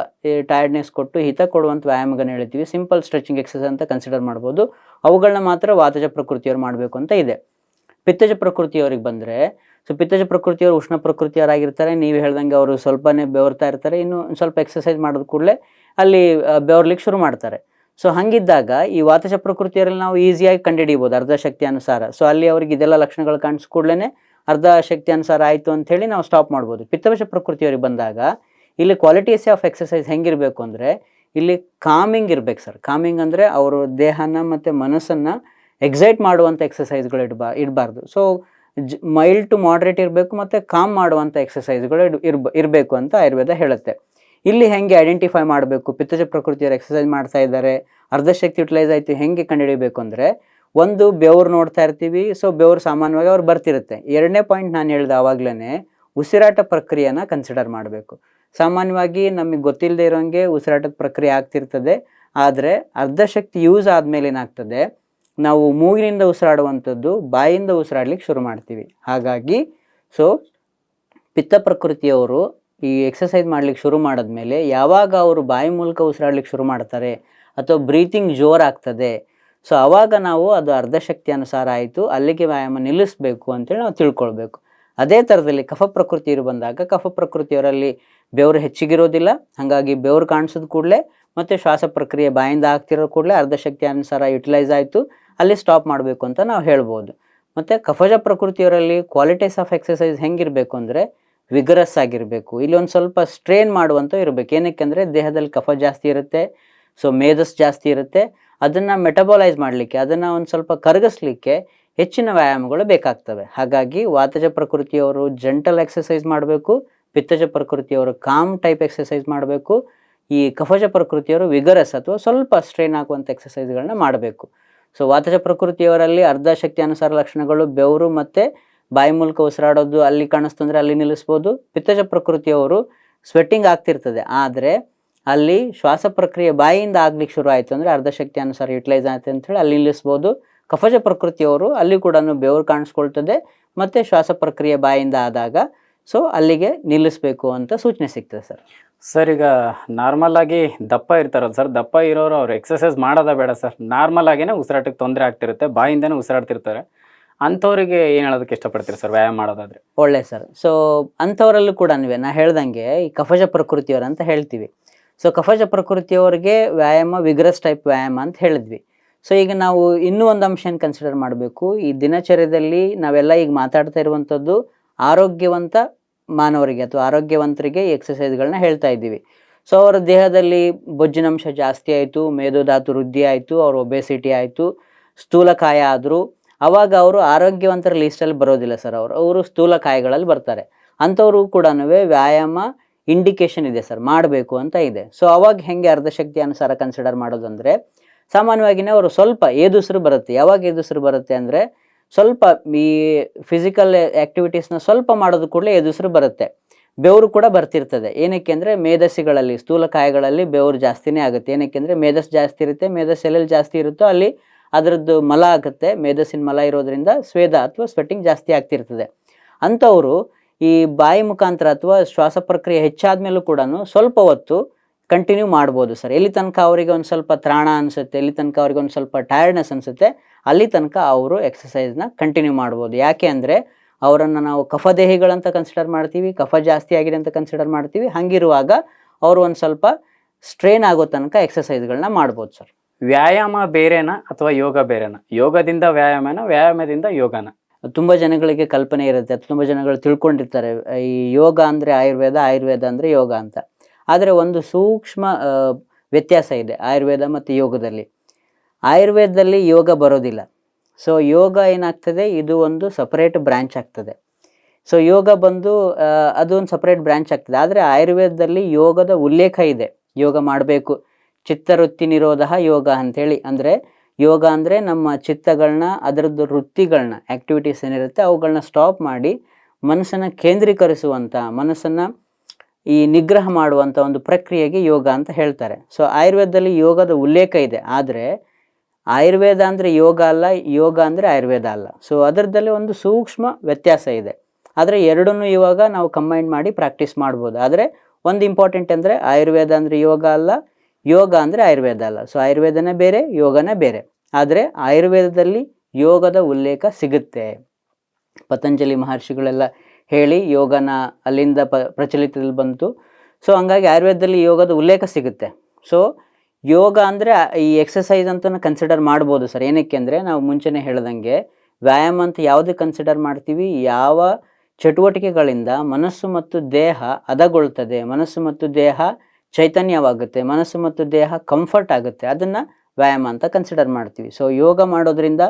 ಟಯರ್ಡ್ನೆಸ್ ಕೊಟ್ಟು ಹಿತ ಕೊಡುವಂಥ ವ್ಯಾಯಾಮಗಳನ್ನ ಹೇಳ್ತೀವಿ, ಸಿಂಪಲ್ ಸ್ಟ್ರೆಚಿಂಗ್ ಎಕ್ಸಸೈಸ್ ಅಂತ ಕನ್ಸಿಡರ್ ಮಾಡ್ಬೋದು. ಅವುಗಳನ್ನ ಮಾತ್ರ ವಾತಜ ಪ್ರಕೃತಿಯವರು ಮಾಡಬೇಕು ಅಂತ ಇದೆ. ಪಿತ್ತಜ ಪ್ರಕೃತಿಯವ್ರಿಗೆ ಬಂದರೆ, ಸೊ ಪಿತ್ತಜ ಪ್ರಕೃತಿಯವರು ಉಷ್ಣ ಪ್ರಕೃತಿಯವರಾಗಿರ್ತಾರೆ. ನೀವು ಹೇಳ್ದಂಗೆ ಅವರು ಸ್ವಲ್ಪನೇ ಬೆವರ್ತಾ ಇರ್ತಾರೆ, ಇನ್ನು ಸ್ವಲ್ಪ ಎಕ್ಸಸೈಸ್ ಮಾಡಿದ ಕೂಡಲೇ ಅಲ್ಲಿ ಬೆವರ್ಲಿಕ್ಕೆ ಶುರು ಮಾಡ್ತಾರೆ. ಸೊ ಹಾಗಿದ್ದಾಗ ಈ ವಾತಜ ಪ್ರಕೃತಿಯವರಲ್ಲಿ ನಾವು ಈಸಿಯಾಗಿ ಕಂಡುಹಿಡಿಬೋದು ಅರ್ಧಶಕ್ತಿ ಅನುಸಾರ. ಸೊ ಅಲ್ಲಿ ಅವ್ರಿಗೆ ಇದೆಲ್ಲ ಲಕ್ಷಣಗಳು ಕಾಣಿಸ್ ಕೂಡಲೇ ಅರ್ಧ ಶಕ್ತಿ ಅನುಸಾರ ಆಯಿತು ಅಂಥೇಳಿ ನಾವು ಸ್ಟಾಪ್ ಮಾಡ್ಬೋದು. ಪಿತ್ತವಶ ಪ್ರಕೃತಿಯವ್ರಿಗೆ ಬಂದಾಗ ಇಲ್ಲಿ ಕ್ವಾಲಿಟೀಸ್ ಆಫ್ ಎಕ್ಸಸೈಸ್ ಹೆಂಗಿರಬೇಕು ಅಂದರೆ, ಇಲ್ಲಿ ಕಾಮಿಂಗ್ ಇರ್ಬೇಕು ಸರ್. ಕಾಮಿಂಗ್ ಅಂದರೆ ಅವರು ದೇಹನ ಮತ್ತು ಮನಸ್ಸನ್ನು ಎಕ್ಸೈಟ್ ಮಾಡುವಂಥ ಎಕ್ಸಸೈಸ್ಗಳು ಇಡಬಾರ್ದು. ಸೊ ಮೈಲ್ಡ್ ಟು ಮಾಡ್ರೇಟ್ ಇರಬೇಕು, ಮತ್ತು ಕಾಮ್ ಮಾಡುವಂಥ ಎಕ್ಸಸೈಸ್ಗಳು ಇರಬೇಕು ಅಂತ ಆಯುರ್ವೇದ ಹೇಳುತ್ತೆ. ಇಲ್ಲಿ ಹೆಂಗೆ ಐಡೆಂಟಿಫೈ ಮಾಡಬೇಕು, ಪಿತ್ತಜ ಪ್ರಕೃತಿಯವರು ಎಕ್ಸಸೈಸ್ ಮಾಡ್ತಾ ಇದ್ದಾರೆ, ಅರ್ಧಶಕ್ತಿ ಯುಟಿಲೈಸ್ ಆಯಿತು ಹೆಂಗೆ ಕಂಡುಹಿಡಿಯಬೇಕು ಅಂದರೆ, ಒಂದು ಬೆವರು ನೋಡ್ತಾ ಇರ್ತೀವಿ. ಸೊ ಬೆವರು ಸಾಮಾನ್ಯವಾಗಿ ಅವ್ರು ಬರ್ತಿರುತ್ತೆ. 2ನೇ ಪಾಯಿಂಟ್ ನಾನು ಹೇಳಿದೆ ಆವಾಗಲೇ, ಉಸಿರಾಟ ಪ್ರಕ್ರಿಯೆನ ಕನ್ಸಿಡರ್ ಮಾಡಬೇಕು. ಸಾಮಾನ್ಯವಾಗಿ ನಮಗೆ ಗೊತ್ತಿಲ್ಲದೆ ಇರೋಂಗೆ ಉಸಿರಾಟದ ಪ್ರಕ್ರಿಯೆ ಆಗ್ತಿರ್ತದೆ. ಆದರೆ ಅರ್ಧಶಕ್ತಿ ಯೂಸ್ ಆದಮೇಲೆ ಏನಾಗ್ತದೆ, ನಾವು ಮೂಗಿನಿಂದ ಉಸಿರಾಡುವಂಥದ್ದು ಬಾಯಿಂದ ಉಸಿರಾಡ್ಲಿಕ್ಕೆ ಶುರು ಮಾಡ್ತೀವಿ. ಹಾಗಾಗಿ ಸೊ ಪಿತ್ತ ಪ್ರಕೃತಿಯವರು ಈ ಎಕ್ಸಸೈಸ್ ಮಾಡ್ಲಿಕ್ಕೆ ಶುರು ಮಾಡಿದ್ಮೇಲೆ ಯಾವಾಗ ಅವರು ಬಾಯಿ ಮೂಲಕ ಉಸಿರಾಡ್ಲಿಕ್ಕೆ ಶುರು ಮಾಡ್ತಾರೆ ಅಥವಾ ಬ್ರೀತಿಂಗ್ ಜೋರಾಗ್ತದೆ, ಸೊ ಆವಾಗ ನಾವು ಅದು ಅರ್ಧಶಕ್ತಿ ಅನುಸಾರ ಆಯಿತು, ಅಲ್ಲಿಗೆ ವ್ಯಾಯಾಮ ನಿಲ್ಲಿಸಬೇಕು ಅಂತೇಳಿ ನಾವು ತಿಳ್ಕೊಳ್ಬೇಕು. ಅದೇ ಥರದಲ್ಲಿ ಕಫ ಪ್ರಕೃತಿಯವರು ಬಂದಾಗ, ಕಫ ಪ್ರಕೃತಿಯವರಲ್ಲಿ ಬೆವರು ಹೆಚ್ಚಿಗಿರೋದಿಲ್ಲ, ಹಾಗಾಗಿ ಬೆವರು ಕಾಣಿಸಿದ ಕೂಡಲೇ ಮತ್ತು ಶ್ವಾಸ ಪ್ರಕ್ರಿಯೆ ಬಾಯಿಂದ ಆಗ್ತಿರೋ ಕೂಡಲೇ ಅರ್ಧಶಕ್ತಿ ಅನುಸಾರ ಯುಟಿಲೈಸ್ ಆಯಿತು, ಅಲ್ಲಿ ಸ್ಟಾಪ್ ಮಾಡಬೇಕು ಅಂತ ನಾವು ಹೇಳ್ಬೋದು. ಮತ್ತು ಕಫಜ ಪ್ರಕೃತಿಯವರಲ್ಲಿ ಕ್ವಾಲಿಟೀಸ್ ಆಫ್ ಎಕ್ಸಸೈಸ್ ಹೆಂಗಿರಬೇಕು ಅಂದರೆ ವಿಗರಸ್ ಆಗಿರಬೇಕು. ಇಲ್ಲಿ ಒಂದು ಸ್ವಲ್ಪ ಸ್ಟ್ರೇನ್ ಮಾಡುವಂಥ ಇರಬೇಕು. ಏನಕ್ಕೆ ಅಂದರೆ ದೇಹದಲ್ಲಿ ಕಫ ಜಾಸ್ತಿ ಇರುತ್ತೆ, ಸೊ ಮೇಧಸ್ ಜಾಸ್ತಿ ಇರುತ್ತೆ. ಅದನ್ನು ಮೆಟಬಲೈಸ್ ಮಾಡಲಿಕ್ಕೆ, ಅದನ್ನು ಒಂದು ಸ್ವಲ್ಪ ಕರಗಿಸ್ಲಿಕ್ಕೆ ಹೆಚ್ಚಿನ ವ್ಯಾಯಾಮಗಳು ಬೇಕಾಗ್ತವೆ. ಹಾಗಾಗಿ ವಾತಜ ಪ್ರಕೃತಿಯವರು ಜಂಟಲ್ ಎಕ್ಸಸೈಸ್ ಮಾಡಬೇಕು, ಪಿತ್ತಜ ಪ್ರಕೃತಿಯವರು ಕಾಮ್ ಟೈಪ್ ಎಕ್ಸಸೈಸ್ ಮಾಡಬೇಕು. ಈ ಕಫಜ ಪ್ರಕೃತಿಯವರು ವಿಗರಸ್ ಅಥವಾ ಸ್ವಲ್ಪ ಸ್ಟ್ರೈನ್ ಆಗುವಂಥ ಎಕ್ಸಸೈಸ್ಗಳನ್ನ ಮಾಡಬೇಕು. ಸೊ ವಾತಜ ಪ್ರಕೃತಿಯವರಲ್ಲಿ ಅರ್ಧ ಶಕ್ತಿ ಅನುಸಾರ ಲಕ್ಷಣಗಳು ಬೆವರು ಮತ್ತು ಬಾಯಿ ಮೂಲಕ ಉಸಿರಾಡೋದು ಅಲ್ಲಿ ಕಾಣಿಸ್ತು ಅಂದರೆ ಅಲ್ಲಿ ನಿಲ್ಲಿಸ್ಬೋದು. ಪಿತ್ತಜ ಪ್ರಕೃತಿಯವರು ಸ್ವೆಟ್ಟಿಂಗ್ ಆಗ್ತಿರ್ತದೆ, ಆದರೆ ಅಲ್ಲಿ ಶ್ವಾಸ ಪ್ರಕ್ರಿಯೆ ಬಾಯಿಯಿಂದ ಆಗ್ಲಿಕ್ಕೆ ಶುರು ಆಯಿತು ಅಂದರೆ ಅರ್ಧ ಶಕ್ತಿ ಅನುಸಾರ ಯುಟಿಲೈಸ್ ಆಯ್ತು ಅಂತೇಳಿ ಅಲ್ಲಿ ನಿಲ್ಲಿಸ್ಬೋದು. ಕಫಜ ಪ್ರಕೃತಿಯವರು ಅಲ್ಲಿ ಕೂಡ ಬೆವರು ಕಾಣಿಸ್ಕೊಳ್ತದೆ ಮತ್ತು ಶ್ವಾಸ ಪ್ರಕ್ರಿಯೆ ಬಾಯಿಂದ ಆದಾಗ ಸೊ ಅಲ್ಲಿಗೆ ನಿಲ್ಲಿಸಬೇಕು ಅಂತ ಸೂಚನೆ ಸಿಗ್ತದೆ ಸರ್. ಸರ್ ಈಗ ನಾರ್ಮಲ್ ಆಗಿ ದಪ್ಪ ಇರ್ತಾರಲ್ಲ ಸರ್, ದಪ್ಪ ಇರೋರು ಅವ್ರು ಎಕ್ಸಸೈಸ್ ಮಾಡೋದ ಬೇಡ ಸರ್, ನಾರ್ಮಲ್ ಆಗಿನೇ ಉಸಿರಾಟಕ್ಕೆ ತೊಂದರೆ ಆಗ್ತಿರುತ್ತೆ, ಬಾಯಿಂದನೇ ಉಸಿರಾಡ್ತಿರ್ತಾರೆ, ಅಂಥವ್ರಿಗೆ ಏನು ಹೇಳೋದಕ್ಕೆ ಇಷ್ಟಪಡ್ತೀರಿ ಸರ್ ವ್ಯಾಯಾಮ ಮಾಡೋದಾದರೆ? ಒಳ್ಳೆ ಸರ್. ಸೊ ಅಂಥವರಲ್ಲೂ ಕೂಡ ನಾ ಹೇಳ್ದಂಗೆ ಈ ಕಫಜ ಪ್ರಕೃತಿಯವರು ಅಂತ ಹೇಳ್ತೀವಿ. ಸೊ ಕಫಜ ಪ್ರಕೃತಿಯವರಿಗೆ ವ್ಯಾಯಾಮ ವಿಗ್ರಸ್ ಟೈಪ್ ವ್ಯಾಯಾಮ ಅಂತ ಹೇಳಿದ್ವಿ. ಸೊ ಈಗ ನಾವು ಇನ್ನೂ ಒಂದು ಅಂಶ ಕನ್ಸಿಡರ್ ಮಾಡಬೇಕು. ಈ ದಿನಚರ್ಯದಲ್ಲಿ ನಾವೆಲ್ಲ ಈಗ ಮಾತಾಡ್ತಾ ಇರುವಂಥದ್ದು ಆರೋಗ್ಯವಂತ ಮಾನವರಿಗೆ ಅಥವಾ ಆರೋಗ್ಯವಂತರಿಗೆ ಈ ಎಕ್ಸಸೈಸ್ಗಳನ್ನ ಹೇಳ್ತಾ ಇದ್ದೀವಿ. ಸೊ ಅವರ ದೇಹದಲ್ಲಿ ಬೊಜ್ಜಿನಂಶ ಜಾಸ್ತಿ ಆಯಿತು, ಮೇದೋಧಾತು ವೃದ್ಧಿ ಆಯಿತು, ಅವ್ರ ಒಬೆಸಿಟಿ ಆಯಿತು, ಸ್ಥೂಲಕಾಯ ಆದರು, ಆವಾಗ ಅವರು ಆರೋಗ್ಯವಂತರ ಲೀಸ್ಟಲ್ಲಿ ಬರೋದಿಲ್ಲ ಸರ್. ಅವರು ಸ್ಥೂಲಕಾಯಗಳಲ್ಲಿ ಬರ್ತಾರೆ. ಅಂಥವ್ರು ಕೂಡ ವ್ಯಾಯಾಮ ಇಂಡಿಕೇಶನ್ ಇದೆ ಸರ್, ಮಾಡಬೇಕು ಅಂತ ಇದೆ. ಸೊ ಅವಾಗ ಹೆಂಗೆ ಅರ್ಧಶಕ್ತಿ ಅನುಸಾರ ಕನ್ಸಿಡರ್ ಮಾಡೋದಂದರೆ, ಸಾಮಾನ್ಯವಾಗಿಯೇ ಅವರು ಸ್ವಲ್ಪ ಏದುಸಿರು ಬರುತ್ತೆ. ಯಾವಾಗ ಏದುಸಿರು ಬರುತ್ತೆ ಅಂದರೆ ಸ್ವಲ್ಪ ಈ ಫಿಸಿಕಲ್ ಆ್ಯಕ್ಟಿವಿಟೀಸ್ನ ಸ್ವಲ್ಪ ಮಾಡೋದು ಕೂಡಲೇ ಎದುಸಿರು ಬರುತ್ತೆ. ಬೆವರು ಕೂಡ ಬರ್ತಿರ್ತದೆ. ಏನಕ್ಕೆ ಅಂದರೆ ಮೇಧಸ್ಸುಗಳಲ್ಲಿ ಸ್ಥೂಲಕಾಯಗಳಲ್ಲಿ ಬೆವರು ಜಾಸ್ತಿನೇ ಆಗುತ್ತೆ. ಏನಕ್ಕೆ ಅಂದರೆ ಮೇಧಸ್ಸು ಜಾಸ್ತಿ ಇರುತ್ತೆ, ಮೇಧಸ್ಸು ಎಲ್ಲೆಲ್ಲಿ ಜಾಸ್ತಿ ಇರುತ್ತೋ ಅಲ್ಲಿ ಅದರದ್ದು ಮಲ ಆಗುತ್ತೆ. ಮೇಧಸ್ಸಿನ ಮಲ ಇರೋದ್ರಿಂದ ಸ್ವೇದ ಅಥವಾ ಸ್ವೆಟ್ಟಿಂಗ್ ಜಾಸ್ತಿ ಆಗ್ತಿರ್ತದೆ. ಅಂಥವರು ಈ ಬಾಯಿ ಮುಖಾಂತರ ಅಥವಾ ಶ್ವಾಸ ಪ್ರಕ್ರಿಯೆ ಹೆಚ್ಚಾದ ಮೇಲೂ ಕೂಡ ಸ್ವಲ್ಪ ಹೊತ್ತು ಕಂಟಿನ್ಯೂ ಮಾಡ್ಬೋದು ಸರ್. ಎಲ್ಲಿ ತನಕ ಅವರಿಗೆ ಒಂದು ಸ್ವಲ್ಪ ತ್ರಾಣ ಅನಿಸುತ್ತೆ, ಎಲ್ಲಿ ತನಕ ಅವ್ರಿಗೆ ಒಂದು ಸ್ವಲ್ಪ ಟಯರ್ಡ್ನೆಸ್ ಅನಿಸುತ್ತೆ, ಅಲ್ಲಿ ತನಕ ಅವರು ಎಕ್ಸಸೈಸ್ನ ಕಂಟಿನ್ಯೂ ಮಾಡ್ಬೋದು. ಯಾಕೆ ಅಂದರೆ ಅವರನ್ನು ನಾವು ಕಫದೇಹಿಗಳಂತ ಕನ್ಸಿಡರ್ ಮಾಡ್ತೀವಿ, ಕಫ ಜಾಸ್ತಿ ಆಗಿದೆ ಅಂತ ಕನ್ಸಿಡರ್ ಮಾಡ್ತೀವಿ. ಹಾಗಿರುವಾಗ ಅವರು ಒಂದು ಸ್ವಲ್ಪ ಸ್ಟ್ರೈನ್ ಆಗೋ ತನಕ ಎಕ್ಸಸೈಸ್ಗಳನ್ನ ಮಾಡ್ಬೋದು ಸರ್. ವ್ಯಾಯಾಮ ಬೇರೆನಾ ಅಥವಾ ಯೋಗ ಬೇರೆನಾ? ಯೋಗದಿಂದ ವ್ಯಾಯಾಮನ, ವ್ಯಾಯಾಮದಿಂದ ಯೋಗನ? ತುಂಬ ಜನಗಳಿಗೆ ಕಲ್ಪನೆ ಇರುತ್ತೆ, ತುಂಬ ಜನಗಳು ತಿಳ್ಕೊಂಡಿರ್ತಾರೆ ಈ ಯೋಗ ಅಂದರೆ ಆಯುರ್ವೇದ, ಆಯುರ್ವೇದ ಅಂದರೆ ಯೋಗ ಅಂತ. ಆದರೆ ಒಂದು ಸೂಕ್ಷ್ಮ ವ್ಯತ್ಯಾಸ ಇದೆ ಆಯುರ್ವೇದ ಮತ್ತು ಯೋಗದಲ್ಲಿ. ಆಯುರ್ವೇದದಲ್ಲಿ ಯೋಗ ಬರೋದಿಲ್ಲ. ಸೊ ಯೋಗ ಏನಾಗ್ತದೆ, ಇದು ಒಂದು ಸಪರೇಟ್ ಬ್ರ್ಯಾಂಚ್ ಆಗ್ತದೆ. ಸೊ ಯೋಗ ಬಂದು ಅದು ಒಂದು ಸಪರೇಟ್ ಬ್ರ್ಯಾಂಚ್ ಆಗ್ತದೆ. ಆದರೆ ಆಯುರ್ವೇದದಲ್ಲಿ ಯೋಗದ ಉಲ್ಲೇಖ ಇದೆ, ಯೋಗ ಮಾಡಬೇಕು. ಚಿತ್ತವೃತ್ತಿ ನಿರೋಧ ಯೋಗ ಅಂಥೇಳಿ, ಅಂದರೆ ಯೋಗ ಅಂದರೆ ನಮ್ಮ ಚಿತ್ತಗಳನ್ನ, ಅದರದ್ದು ವೃತ್ತಿಗಳನ್ನ, ಆ್ಯಕ್ಟಿವಿಟೀಸ್ ಏನಿರುತ್ತೆ ಅವುಗಳನ್ನ ಸ್ಟಾಪ್ ಮಾಡಿ ಮನಸ್ಸನ್ನು ಕೇಂದ್ರೀಕರಿಸುವಂಥ, ಮನಸ್ಸನ್ನು ಈ ನಿಗ್ರಹ ಮಾಡುವಂಥ ಒಂದು ಪ್ರಕ್ರಿಯೆಗೆ ಯೋಗ ಅಂತ ಹೇಳ್ತಾರೆ. ಸೊ ಆಯುರ್ವೇದದಲ್ಲಿ ಯೋಗದ ಉಲ್ಲೇಖ ಇದೆ, ಆದರೆ ಆಯುರ್ವೇದ ಅಂದರೆ ಯೋಗ ಅಲ್ಲ, ಯೋಗ ಅಂದರೆ ಆಯುರ್ವೇದ ಅಲ್ಲ. ಸೊ ಅದರದಲ್ಲಿ ಒಂದು ಸೂಕ್ಷ್ಮ ವ್ಯತ್ಯಾಸ ಇದೆ. ಆದರೆ ಎರಡನ್ನೂ ಇವಾಗ ನಾವು ಕಂಬೈನ್ ಮಾಡಿ ಪ್ರಾಕ್ಟೀಸ್ ಮಾಡ್ಬೋದು. ಆದರೆ ಒಂದು ಇಂಪಾರ್ಟೆಂಟ್ ಅಂದರೆ ಆಯುರ್ವೇದ ಅಂದರೆ ಯೋಗ ಅಲ್ಲ, ಯೋಗ ಅಂದರೆ ಆಯುರ್ವೇದ ಅಲ್ಲ. ಸೊ ಆಯುರ್ವೇದನೇ ಬೇರೆ, ಯೋಗನೇ ಬೇರೆ. ಆದರೆ ಆಯುರ್ವೇದದಲ್ಲಿ ಯೋಗದ ಉಲ್ಲೇಖ ಸಿಗುತ್ತೆ. ಪತಂಜಲಿ ಮಹರ್ಷಿಗಳೆಲ್ಲ ಹೇಳಿ ಯೋಗನ ಅಲ್ಲಿಂದ ಪ್ರಚಲಿತದಲ್ಲಿ ಬಂತು. ಸೊ ಹಂಗಾಗಿ ಆಯುರ್ವೇದದಲ್ಲಿ ಯೋಗದ ಉಲ್ಲೇಖ ಸಿಗುತ್ತೆ. ಸೊ ಯೋಗ ಅಂದರೆ ಈ ಎಕ್ಸಸೈಸ್ ಅಂತ ಕನ್ಸಿಡರ್ ಮಾಡ್ಬೋದು ಸರ್. ಏನಕ್ಕೆ ಅಂದರೆ ನಾವು ಮುಂಚೆನೇ ಹೇಳ್ದಂಗೆ ವ್ಯಾಯಾಮ ಅಂತ ಯಾವುದಕ್ಕೆ ಕನ್ಸಿಡರ್ ಮಾಡ್ತೀವಿ, ಯಾವ ಚಟುವಟಿಕೆಗಳಿಂದ ಮನಸ್ಸು ಮತ್ತು ದೇಹ ಹದಗೊಳ್ತದೆ, ಮನಸ್ಸು ಮತ್ತು ದೇಹ ಚೈತನ್ಯವಾಗುತ್ತೆ, ಮನಸ್ಸು ಮತ್ತು ದೇಹ ಕಂಫರ್ಟ್ ಆಗುತ್ತೆ, ಅದನ್ನು ವ್ಯಾಯಾಮ ಅಂತ ಕನ್ಸಿಡರ್ ಮಾಡ್ತೀವಿ. ಸೊ ಯೋಗ ಮಾಡೋದ್ರಿಂದ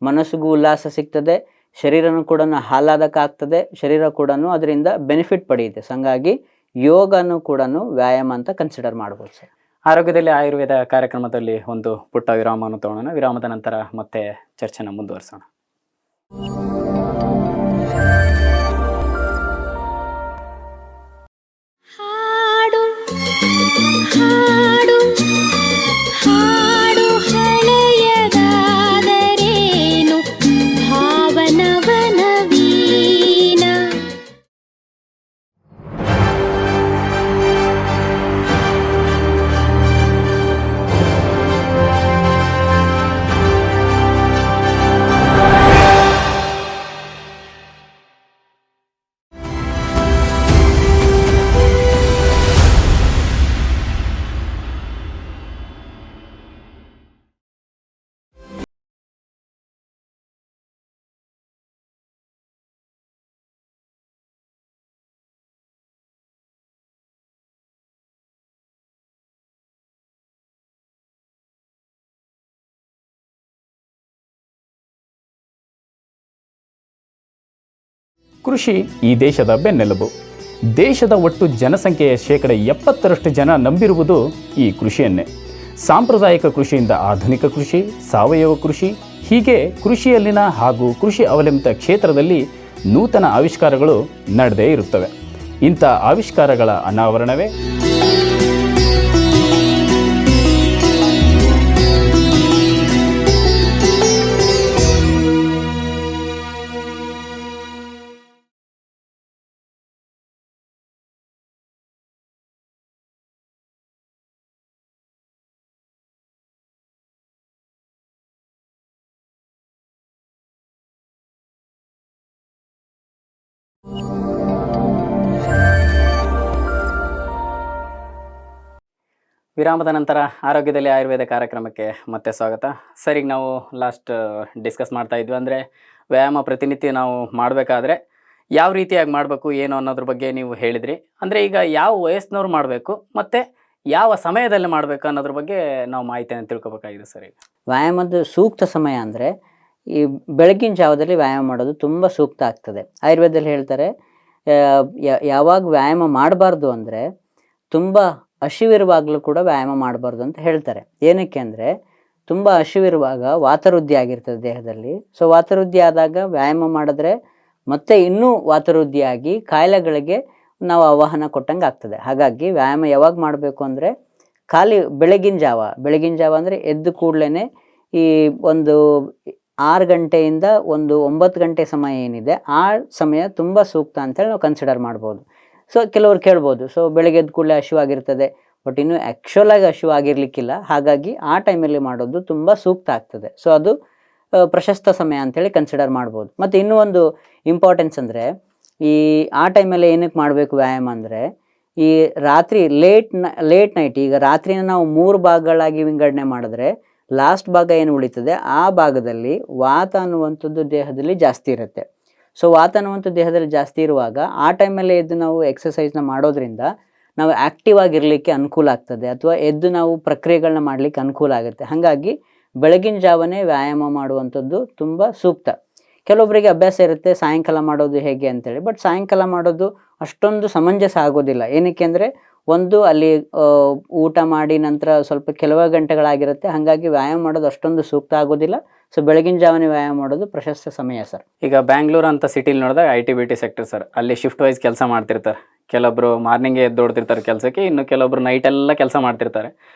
ಮನಸ್ಸಿಗೂ ಉಲ್ಲಾಸ ಸಿಗ್ತದೆ, ಶರೀರನೂ ಕೂಡ ಆಹ್ಲಾದಕ ಆಗ್ತದೆ, ಶರೀರ ಕೂಡ ಅದರಿಂದ ಬೆನಿಫಿಟ್ ಪಡೆಯುತ್ತೆ. ಸೊ ಹಂಗಾಗಿ ಯೋಗನೂ ಕೂಡ ವ್ಯಾಯಾಮ ಅಂತ ಕನ್ಸಿಡರ್ ಮಾಡ್ಬೋದು ಸರ್. ಆರೋಗ್ಯದಲ್ಲಿ ಆಯುರ್ವೇದ ಕಾರ್ಯಕ್ರಮದಲ್ಲಿ ಒಂದು ಪುಟ್ಟ ವಿರಾಮವನ್ನು ತಗೊಳ್ಳೋಣ. ವಿರಾಮದ ನಂತರ ಮತ್ತೆ ಚರ್ಚೆನ ಮುಂದುವರಿಸೋಣ. ಹಾಡು ಹಾಡು ಹಾಡು ಹಳೆಯದಾದರೇನು ಭಾವನವನವೀನ. ಕೃಷಿ ಈ ದೇಶದ ಬೆನ್ನೆಲುಬು. ದೇಶದ ಒಟ್ಟು ಜನಸಂಖ್ಯೆಯ 70% ಜನ ನಂಬಿರುವುದು ಈ ಕೃಷಿಯನ್ನೇ. ಸಾಂಪ್ರದಾಯಿಕ ಕೃಷಿಯಿಂದ ಆಧುನಿಕ ಕೃಷಿ, ಸಾವಯವ ಕೃಷಿ, ಹೀಗೆ ಕೃಷಿಯಲ್ಲಿನ ಹಾಗೂ ಕೃಷಿ ಅವಲಂಬಿತ ಕ್ಷೇತ್ರದಲ್ಲಿ ನೂತನ ಆವಿಷ್ಕಾರಗಳು ನಡೆದೇ ಇರುತ್ತವೆ. ಇಂಥ ಆವಿಷ್ಕಾರಗಳ ಅನಾವರಣವೇ ವಿರಾಮದ ನಂತರ ಆರೋಗ್ಯದಲ್ಲಿ ಆಯುರ್ವೇದ ಕಾರ್ಯಕ್ರಮಕ್ಕೆ ಮತ್ತೆ ಸ್ವಾಗತ. ಸರ್, ಈಗ ನಾವು ಲಾಸ್ಟ್ ಡಿಸ್ಕಸ್ ಮಾಡ್ತಾ ಇದ್ವಿ, ಅಂದರೆ ವ್ಯಾಯಾಮ ಪ್ರತಿನಿತ್ಯ ನಾವು ಮಾಡಬೇಕಾದ್ರೆ ಯಾವ ರೀತಿಯಾಗಿ ಮಾಡಬೇಕು ಏನು ಅನ್ನೋದ್ರ ಬಗ್ಗೆ ನೀವು ಹೇಳಿದ್ರಿ. ಅಂದರೆ ಈಗ ಯಾವ ವಯಸ್ಸಿನವ್ರು ಮಾಡಬೇಕು ಮತ್ತು ಯಾವ ಸಮಯದಲ್ಲಿ ಮಾಡಬೇಕು ಅನ್ನೋದ್ರ ಬಗ್ಗೆ ನಾವು ಮಾಹಿತಿಯನ್ನು ತಿಳ್ಕೊಬೇಕಾಗಿದೆ ಸರ್. ಈಗ ವ್ಯಾಯಾಮದ ಸೂಕ್ತ ಸಮಯ ಅಂದರೆ ಈ ಬೆಳಗಿನ ಜಾವದಲ್ಲಿ ವ್ಯಾಯಾಮ ಮಾಡೋದು ತುಂಬ ಸೂಕ್ತ ಆಗ್ತದೆ. ಆಯುರ್ವೇದದಲ್ಲಿ ಹೇಳ್ತಾರೆ ಯಾವಾಗ ವ್ಯಾಯಾಮ ಮಾಡಬಾರ್ದು ಅಂದರೆ ತುಂಬ ಹಸಿವಿರುವಾಗಲೂ ಕೂಡ ವ್ಯಾಯಾಮ ಮಾಡಬಾರ್ದು ಅಂತ ಹೇಳ್ತಾರೆ. ಏನಕ್ಕೆ ಅಂದರೆ ತುಂಬ ಹಸಿವಿರುವಾಗ ವಾತವೃದ್ಧಿ ಆಗಿರ್ತದೆ ದೇಹದಲ್ಲಿ. ಸೊ ವಾತವೃದ್ಧಿ ಆದಾಗ ವ್ಯಾಯಾಮ ಮಾಡಿದ್ರೆ ಮತ್ತೆ ಇನ್ನೂ ವಾತವೃದ್ಧಿಯಾಗಿ ಕಾಯಿಲೆಗಳಿಗೆ ನಾವು ಆವಾಹನ ಕೊಟ್ಟಂಗೆ ಆಗ್ತದೆ. ಹಾಗಾಗಿ ವ್ಯಾಯಾಮ ಯಾವಾಗ ಮಾಡಬೇಕು ಅಂದರೆ ಖಾಲಿ ಬೆಳಗಿನ ಜಾವ ಅಂದರೆ ಎದ್ದು ಕೂಡಲೇ ಈ ಒಂದು 6 ಗಂಟೆಯಿಂದ ಒಂದು 9 ಗಂಟೆ ಸಮಯ ಏನಿದೆ ಆ ಸಮಯ ತುಂಬ ಸೂಕ್ತ ಅಂತೇಳಿ ನಾವು ಕನ್ಸಿಡರ್ ಮಾಡ್ಬೋದು. ಸೊ ಕೆಲವ್ರು ಕೇಳ್ಬೋದು, ಸೊ ಬೆಳಗ್ಗೆ ಎದ್ದು ಕೂಡಲೇ ಹಸಿವಾಗಿರ್ತದೆ, ಬಟ್ ಇನ್ನೂ ಆ್ಯಕ್ಚುಲಾಗಿ ಹಸಿವಾಗಿರ್ಲಿಕ್ಕಿಲ್ಲ, ಹಾಗಾಗಿ ಆ ಟೈಮಲ್ಲಿ ಮಾಡೋದು ತುಂಬ ಸೂಕ್ತ ಆಗ್ತದೆ. ಸೊ ಅದು ಪ್ರಶಸ್ತ ಸಮಯ ಅಂತೇಳಿ ಕನ್ಸಿಡರ್ ಮಾಡ್ಬೋದು. ಮತ್ತು ಇನ್ನೂ ಒಂದು ಇಂಪಾರ್ಟೆನ್ಸ್ ಅಂದರೆ ಈ ಆ ಟೈಮಲ್ಲಿ ಏನಕ್ಕೆ ಮಾಡಬೇಕು ವ್ಯಾಯಾಮ ಅಂದರೆ ಈ ರಾತ್ರಿ ಲೇಟ್ ನೈಟ್, ಈಗ ರಾತ್ರಿನ ನಾವು 3 ಭಾಗಗಳಾಗಿ ವಿಂಗಡಣೆ ಮಾಡಿದ್ರೆ ಲಾಸ್ಟ್ ಭಾಗ ಏನು ಉಳಿತದೆ ಆ ಭಾಗದಲ್ಲಿ ವಾತ ಅನ್ನುವಂಥದ್ದು ದೇಹದಲ್ಲಿ ಜಾಸ್ತಿ ಇರುತ್ತೆ. ಸೊ ವಾತ ಅನ್ನುವಂಥದ್ದು ದೇಹದಲ್ಲಿ ಜಾಸ್ತಿ ಇರುವಾಗ ಆ ಟೈಮಲ್ಲಿ ಎದ್ದು ನಾವು ಎಕ್ಸಸೈಸ್ನ ಮಾಡೋದ್ರಿಂದ ನಾವು ಆ್ಯಕ್ಟಿವ್ ಆಗಿರಲಿಕ್ಕೆ ಅನುಕೂಲ ಆಗ್ತದೆ, ಅಥವಾ ಎದ್ದು ನಾವು ಪ್ರಕ್ರಿಯೆಗಳನ್ನ ಮಾಡಲಿಕ್ಕೆ ಅನುಕೂಲ ಆಗುತ್ತೆ. ಹಾಗಾಗಿ ಬೆಳಗಿನ ಜಾವನೇ ವ್ಯಾಯಾಮ ಮಾಡುವಂಥದ್ದು ತುಂಬ ಸೂಕ್ತ. ಕೆಲವೊಬ್ಬರಿಗೆ ಅಭ್ಯಾಸ ಇರುತ್ತೆ ಸಾಯಂಕಾಲ ಮಾಡೋದು ಹೇಗೆ ಅಂತೇಳಿ, ಬಟ್ ಸಾಯಂಕಾಲ ಮಾಡೋದು ಅಷ್ಟೊಂದು ಸಮಂಜಸ ಆಗೋದಿಲ್ಲ. ಏನಕ್ಕೆ ಅಂದರೆ ಒಂದು ಅಲ್ಲಿ ಊಟ ಮಾಡಿ ನಂತರ ಸ್ವಲ್ಪ ಕೆಲವೇ ಗಂಟೆಗಳಾಗಿರುತ್ತೆ, ಹಾಗಾಗಿ ವ್ಯಾಯಾಮ ಮಾಡೋದು ಅಷ್ಟೊಂದು ಸೂಕ್ತ ಆಗೋದಿಲ್ಲ. ಸೊ ಬೆಳಗಿನ ಜಾವನೇ ವ್ಯಾಯಾಮ ಮಾಡೋದು ಪ್ರಶಸ್ತ ಸಮಯ ಸರ್. ಈಗ ಬ್ಯಾಂಗ್ಳೂರು ಅಂತ ಸಿಟಿಲಿ ನೋಡಿದಾಗ IT-BT ಸೆಕ್ಟರ್ ಸರ್, ಅಲ್ಲಿ ಶಿಫ್ಟ್ ವೈಸ್ ಕೆಲಸ ಮಾಡ್ತಿರ್ತಾರೆ. ಕೆಲವೊಬ್ರು ಮಾರ್ನಿಂಗ್ ಎದ್ದು ಓಡ್ತಿರ್ತಾರೆ ಕೆಲಸಕ್ಕೆ, ಇನ್ನು ಕೆಲವೊಬ್ರು ನೈಟೆಲ್ಲ ಕೆಲಸ ಮಾಡ್ತಿರ್ತಾರೆ.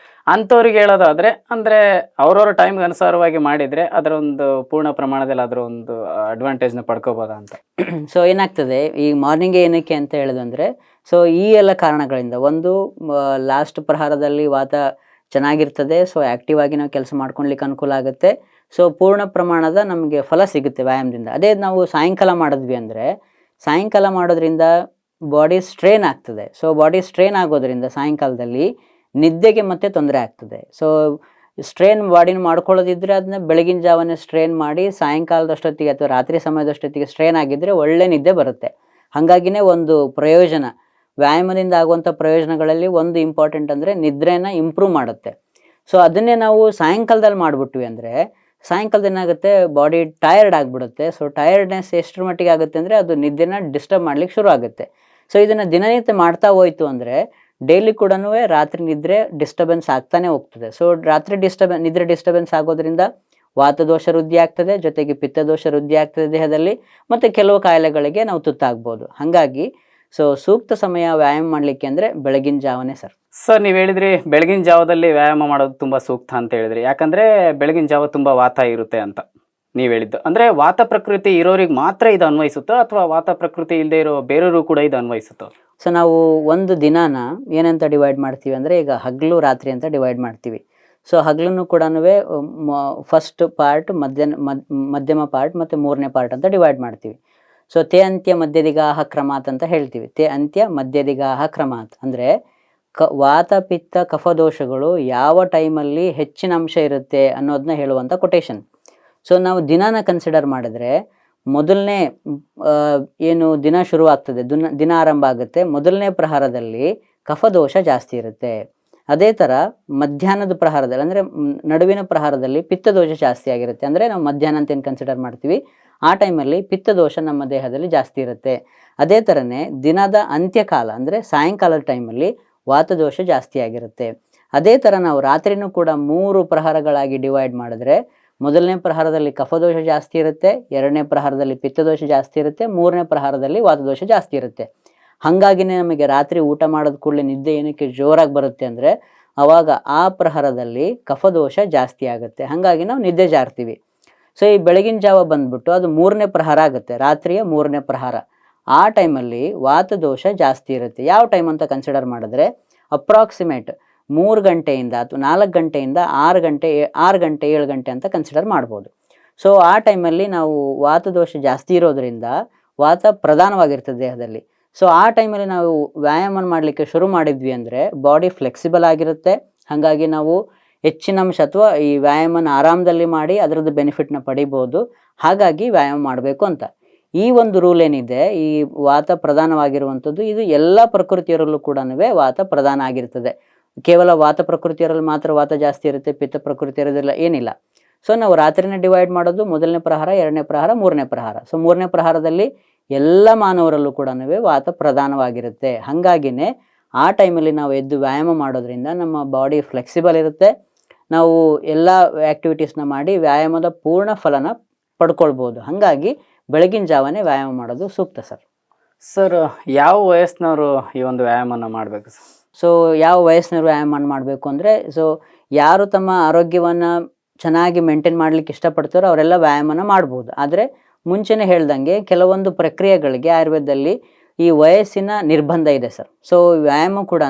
ಅಂಥವ್ರಿಗೆ ಹೇಳೋದಾದರೆ ಅಂದರೆ ಅವ್ರವ್ರ ಟೈಮ್ಗೆ ಅನುಸಾರವಾಗಿ ಮಾಡಿದರೆ ಅದರ ಒಂದು ಪೂರ್ಣ ಪ್ರಮಾಣದಲ್ಲಿ ಅದರ ಒಂದು ಅಡ್ವಾಂಟೇಜ್ನ ಪಡ್ಕೋಬೋದಾ ಅಂತ. ಸೊ ಏನಾಗ್ತದೆ ಈ ಮಾರ್ನಿಂಗ್ ಏನಕ್ಕೆ ಅಂತ ಹೇಳೋದು ಅಂದರೆ, ಸೊ ಈ ಎಲ್ಲ ಕಾರಣಗಳಿಂದ ಒಂದು ಲಾಸ್ಟ್ ಪ್ರಹಾರದಲ್ಲಿ ವಾತ ಚೆನ್ನಾಗಿರ್ತದೆ, ಸೊ ಆ್ಯಕ್ಟಿವ್ ಆಗಿ ನಾವು ಕೆಲಸ ಮಾಡ್ಕೊಳ್ಲಿಕ್ಕೆ ಅನುಕೂಲ ಆಗುತ್ತೆ. ಸೊ ಪೂರ್ಣ ಪ್ರಮಾಣದ ನಮಗೆ ಫಲ ಸಿಗುತ್ತೆ ವ್ಯಾಯಾಮದಿಂದ. ಅದೇ ನಾವು ಸಾಯಂಕಾಲ ಮಾಡಿದ್ವಿ ಅಂದರೆ ಸಾಯಂಕಾಲ ಮಾಡೋದ್ರಿಂದ ಬಾಡಿ ಸ್ಟ್ರೇನ್ ಆಗ್ತದೆ. ಸೊ ಬಾಡಿ ಸ್ಟ್ರೇನ್ ಆಗೋದ್ರಿಂದ ಸಾಯಂಕಾಲದಲ್ಲಿ ನಿದ್ದೆಗೆ ಮತ್ತೆ ತೊಂದರೆ ಆಗ್ತದೆ. ಸೊ ಸ್ಟ್ರೇನ್ ಬಾಡಿನ ಮಾಡ್ಕೊಳ್ಳೋದಿದ್ರೆ ಅದನ್ನ ಬೆಳಗಿನ ಜಾವನೇ ಸ್ಟ್ರೇನ್ ಮಾಡಿ ಸಾಯಂಕಾಲದಷ್ಟೊತ್ತಿಗೆ ಅಥವಾ ರಾತ್ರಿ ಸಮಯದಷ್ಟೊತ್ತಿಗೆ ಸ್ಟ್ರೇನ್ ಆಗಿದ್ದರೆ ಒಳ್ಳೆ ನಿದ್ದೆ ಬರುತ್ತೆ. ಹಾಗಾಗಿನೇ ಒಂದು ಪ್ರಯೋಜನ ವ್ಯಾಯಾಮದಿಂದ ಆಗುವಂಥ ಪ್ರಯೋಜನಗಳಲ್ಲಿ ಒಂದು ಇಂಪಾರ್ಟೆಂಟ್ ಅಂದರೆ ನಿದ್ರೆನ ಇಂಪ್ರೂವ್ ಮಾಡುತ್ತೆ. ಸೊ ಅದನ್ನೇ ನಾವು ಸಾಯಂಕಾಲದಲ್ಲಿ ಮಾಡಿಬಿಟ್ವಿ ಅಂದರೆ ಸಾಯಂಕಾಲದ ಏನಾಗುತ್ತೆ, ಬಾಡಿ ಟಯರ್ಡ್ ಆಗಿಬಿಡುತ್ತೆ. ಸೊ ಟಯರ್ಡ್ನೆಸ್ ಎಷ್ಟರ ಮಟ್ಟಿಗೆ ಆಗುತ್ತೆ ಅಂದರೆ ಅದು ನಿದ್ದೆನ ಡಿಸ್ಟರ್ಬ್ ಮಾಡ್ಲಿಕ್ಕೆ ಶುರು ಆಗುತ್ತೆ. ಸೊ ಇದನ್ನು ದಿನನಿತ್ಯ ಮಾಡ್ತಾ ಹೋಯ್ತು ಅಂದರೆ ಡೈಲಿ ಕೂಡ ರಾತ್ರಿ ನಿದ್ರೆ ಡಿಸ್ಟರ್ಬೆನ್ಸ್ ಆಗ್ತಾನೆ ಹೋಗ್ತದೆ. ಸೊ ರಾತ್ರಿ ನಿದ್ರೆ ಡಿಸ್ಟರ್ಬೆನ್ಸ್ ಆಗೋದ್ರಿಂದ ವಾತದೋಷ ವೃದ್ಧಿ ಆಗ್ತದೆ, ಜೊತೆಗೆ ಪಿತ್ತದೋಷ ವೃದ್ಧಿ ಆಗ್ತದೆ ದೇಹದಲ್ಲಿ, ಮತ್ತು ಕೆಲವು ಕಾಯಿಲೆಗಳಿಗೆ ನಾವು ತುತ್ತಾಗ್ಬೋದು. ಹಾಗಾಗಿ ಸೊ ಸೂಕ್ತ ಸಮಯ ವ್ಯಾಯಾಮ ಮಾಡಲಿಕ್ಕೆ ಅಂದರೆ ಬೆಳಗಿನ ಜಾವನೇ ಸರ್. ಸರ್, ನೀವು ಹೇಳಿದ್ರಿ ಬೆಳಗಿನ ಜಾವದಲ್ಲಿ ವ್ಯಾಯಾಮ ಮಾಡೋದು ತುಂಬ ಸೂಕ್ತ ಅಂತ ಹೇಳಿದ್ರಿ. ಯಾಕಂದರೆ ಬೆಳಗಿನ ಜಾವ ತುಂಬ ವಾತ ಇರುತ್ತೆ ಅಂತ ನೀವು ಹೇಳಿದ್ದು. ಅಂದರೆ ವಾತ ಪ್ರಕೃತಿ ಇರೋರಿಗೆ ಮಾತ್ರ ಇದು ಅನ್ವಯಿಸುತ್ತೋ ಅಥವಾ ವಾತ ಪ್ರಕೃತಿ ಇಲ್ಲದೆ ಇರೋ ಬೇರೆಯವರು ಕೂಡ ಇದು ಅನ್ವಯಿಸುತ್ತೋ? ಸೊ ನಾವು ಒಂದು ದಿನಾನ ಏನಂತ ಡಿವೈಡ್ ಮಾಡ್ತೀವಿ ಅಂದರೆ, ಈಗ ಹಗಲು ರಾತ್ರಿ ಅಂತ ಡಿವೈಡ್ ಮಾಡ್ತೀವಿ. ಸೊ ಹಗಲನ್ನು ಕೂಡ ಫಸ್ಟ್ ಪಾರ್ಟ್, ಮಧ್ಯಮ ಪಾರ್ಟ್ ಮತ್ತು 3ನೇ ಪಾರ್ಟ್ ಅಂತ ಡಿವೈಡ್ ಮಾಡ್ತೀವಿ. ಸೊ ತೇ ಅಂತ್ಯ ಮಧ್ಯದಿಗಾಹ ಕ್ರಮಾತ್ ಅಂತ ಹೇಳ್ತೀವಿ. ತೇ ಅಂತ್ಯ ಮಧ್ಯದಿಗಾಹ ಕ್ರಮಾತ್ ಅಂದರೆ ವಾತ ಪಿತ್ತ ಕಫದೋಷಗಳು ಯಾವ ಟೈಮಲ್ಲಿ ಹೆಚ್ಚಿನ ಅಂಶ ಇರುತ್ತೆ ಅನ್ನೋದನ್ನ ಹೇಳುವಂಥ ಕೊಟೇಶನ್. ಸೊ ನಾವು ದಿನಾನ ಕನ್ಸಿಡರ್ ಮಾಡಿದ್ರೆ ಮೊದಲನೇ ಏನು ದಿನ ಶುರುವಾಗ್ತದೆ, ದಿನ ಆರಂಭ ಆಗುತ್ತೆ, ಮೊದಲನೇ ಪ್ರಹಾರದಲ್ಲಿ ಕಫದೋಷ ಜಾಸ್ತಿ ಇರುತ್ತೆ. ಅದೇ ಥರ ಮಧ್ಯಾಹ್ನದ ಪ್ರಹಾರದಲ್ಲಿ ಅಂದರೆ ನಡುವಿನ ಪ್ರಹಾರದಲ್ಲಿ ಪಿತ್ತದೋಷ ಜಾಸ್ತಿ ಆಗಿರುತ್ತೆ. ಅಂದರೆ ನಾವು ಮಧ್ಯಾಹ್ನ ಅಂತ ಏನು ಕನ್ಸಿಡರ್ ಮಾಡ್ತೀವಿ ಆ ಟೈಮಲ್ಲಿ ಪಿತ್ತದೋಷ ನಮ್ಮ ದೇಹದಲ್ಲಿ ಜಾಸ್ತಿ ಇರುತ್ತೆ. ಅದೇ ಥರನೇ ದಿನದ ಅಂತ್ಯಕಾಲ ಅಂದರೆ ಸಾಯಂಕಾಲದ ಟೈಮಲ್ಲಿ ವಾತದೋಷ ಜಾಸ್ತಿ ಆಗಿರುತ್ತೆ. ಅದೇ ಥರ ನಾವು ರಾತ್ರಿನೂ ಕೂಡ 3 ಪ್ರಹರಗಳಾಗಿ ಡಿವೈಡ್ ಮಾಡಿದ್ರೆ ಮೊದಲನೇ ಪ್ರಹರದಲ್ಲಿ ಕಫದೋಷ ಜಾಸ್ತಿ ಇರುತ್ತೆ, 2ನೇ ಪ್ರಹರದಲ್ಲಿ ಪಿತ್ತದೋಷ ಜಾಸ್ತಿ ಇರುತ್ತೆ, 3ನೇ ಪ್ರಹರದಲ್ಲಿ ವಾತದೋಷ ಜಾಸ್ತಿ ಇರುತ್ತೆ. ಹಾಗಾಗಿನೇ ನಮಗೆ ರಾತ್ರಿ ಊಟ ಮಾಡೋದ ಕೂಡಲೇ ನಿದ್ದೆ ಏನಕ್ಕೆ ಜೋರಾಗಿ ಬರುತ್ತೆ ಅಂದರೆ ಆವಾಗ ಆ ಪ್ರಹರದಲ್ಲಿ ಕಫದೋಷ ಜಾಸ್ತಿ ಆಗುತ್ತೆ, ಹಾಗಾಗಿ ನಾವು ನಿದ್ದೆ ಜಾರ್ತೀವಿ. ಸೊ ಈ ಬೆಳಗಿನ ಜಾವ ಬಂದ್ಬಿಟ್ಟು ಅದು 3ನೇ ಪ್ರಹರ ಆಗುತ್ತೆ, ರಾತ್ರಿಯ 3ನೇ ಪ್ರಹರ. ಆ ಟೈಮಲ್ಲಿ ವಾತದೋಷ ಜಾಸ್ತಿ ಇರುತ್ತೆ. ಯಾವ ಟೈಮ್ ಅಂತ ಕನ್ಸಿಡರ್ ಮಾಡಿದ್ರೆ ಅಪ್ರಾಕ್ಸಿಮೇಟ್ 3 ಗಂಟೆಯಿಂದ ಅಥವಾ 4 ಗಂಟೆಯಿಂದ 6 ಗಂಟೆ 7 ಗಂಟೆ ಅಂತ ಕನ್ಸಿಡರ್ ಮಾಡ್ಬೋದು. ಸೊ ಆ ಟೈಮಲ್ಲಿ ನಾವು ವಾತದೋಷ ಜಾಸ್ತಿ ಇರೋದ್ರಿಂದ ವಾತ ಪ್ರಧಾನವಾಗಿರ್ತದೆ ದೇಹದಲ್ಲಿ. ಸೊ ಆ ಟೈಮಲ್ಲಿ ನಾವು ವ್ಯಾಯಾಮ ಮಾಡಲಿಕ್ಕೆ ಶುರು ಮಾಡಿದ್ವಿ ಅಂದರೆ ಬಾಡಿ ಫ್ಲೆಕ್ಸಿಬಲ್ ಆಗಿರುತ್ತೆ, ಹಾಗಾಗಿ ನಾವು ಹೆಚ್ಚಿನ ಅಂಶ ಅಥವಾ ಈ ವ್ಯಾಯಾಮನ ಆರಾಮದಲ್ಲಿ ಮಾಡಿ ಅದರದ್ದು ಬೆನಿಫಿಟ್ನ ಪಡಿಬೋದು. ಹಾಗಾಗಿ ವ್ಯಾಯಾಮ ಮಾಡಬೇಕು ಅಂತ ಈ ಒಂದು ರೂಲ್ ಏನಿದೆ, ಈ ವಾತ ಪ್ರಧಾನವಾಗಿರುವಂಥದ್ದು ಇದು ಎಲ್ಲ ಪ್ರಕೃತಿಯರಲ್ಲೂ ಕೂಡ ವಾತ ಪ್ರಧಾನ ಆಗಿರ್ತದೆ. ಕೇವಲ ವಾತ ಪ್ರಕೃತಿಯರಲ್ಲಿ ಮಾತ್ರ ವಾತ ಜಾಸ್ತಿ ಇರುತ್ತೆ, ಪಿತ್ತ ಪ್ರಕೃತಿಯರದೆಲ್ಲ ಏನಿಲ್ಲ. ಸೊ ನಾವು ರಾತ್ರಿನ ಡಿವೈಡ್ ಮಾಡೋದು ಮೊದಲನೇ ಪ್ರಹಾರ, 2ನೇ ಪ್ರಹಾರ, 3ನೇ ಪ್ರಹಾರ. ಸೊ 3ನೇ ಪ್ರಹಾರದಲ್ಲಿ ಎಲ್ಲ ಮಾನವರಲ್ಲೂ ಕೂಡ ವಾತ ಪ್ರಧಾನವಾಗಿರುತ್ತೆ. ಹಾಗಾಗಿನೇ ಆ ಟೈಮಲ್ಲಿ ನಾವು ಎದ್ದು ವ್ಯಾಯಾಮ ಮಾಡೋದ್ರಿಂದ ನಮ್ಮ ಬಾಡಿ ಫ್ಲೆಕ್ಸಿಬಲ್ ಇರುತ್ತೆ, ನಾವು ಎಲ್ಲ ಆ್ಯಕ್ಟಿವಿಟೀಸ್ನ ಮಾಡಿ ವ್ಯಾಯಾಮದ ಪೂರ್ಣ ಫಲನ ಪಡ್ಕೊಳ್ಬೋದು. ಹಾಗಾಗಿ ಬೆಳಗಿನ ಜಾವನೇ ವ್ಯಾಯಾಮ ಮಾಡೋದು ಸೂಕ್ತ ಸರ್. ಸರ್, ಯಾವ ವಯಸ್ಸಿನವರು ಈ ಒಂದು ವ್ಯಾಯಾಮನ ಮಾಡಬೇಕು ಸರ್? ಸೊ ಯಾವ ವಯಸ್ಸಿನವರು ವ್ಯಾಯಾಮ ಮಾಡಬೇಕು ಅಂದರೆ, ಸೊ ಯಾರು ತಮ್ಮ ಆರೋಗ್ಯವನ್ನು ಚೆನ್ನಾಗಿ ಮೇಂಟೈನ್ ಮಾಡಲಿಕ್ಕೆ ಇಷ್ಟಪಡ್ತಾರೋ ಅವರೆಲ್ಲ ವ್ಯಾಯಾಮನ ಮಾಡ್ಬೋದು. ಆದರೆ ಮುಂಚೆನೇ ಹೇಳ್ದಂಗೆ ಕೆಲವೊಂದು ಪ್ರಕ್ರಿಯೆಗಳಿಗೆ ಆಯುರ್ವೇದದಲ್ಲಿ ಈ ವಯಸ್ಸಿನ ನಿರ್ಬಂಧ ಇದೆ ಸರ್. ಸೊ ವ್ಯಾಯಾಮ ಕೂಡ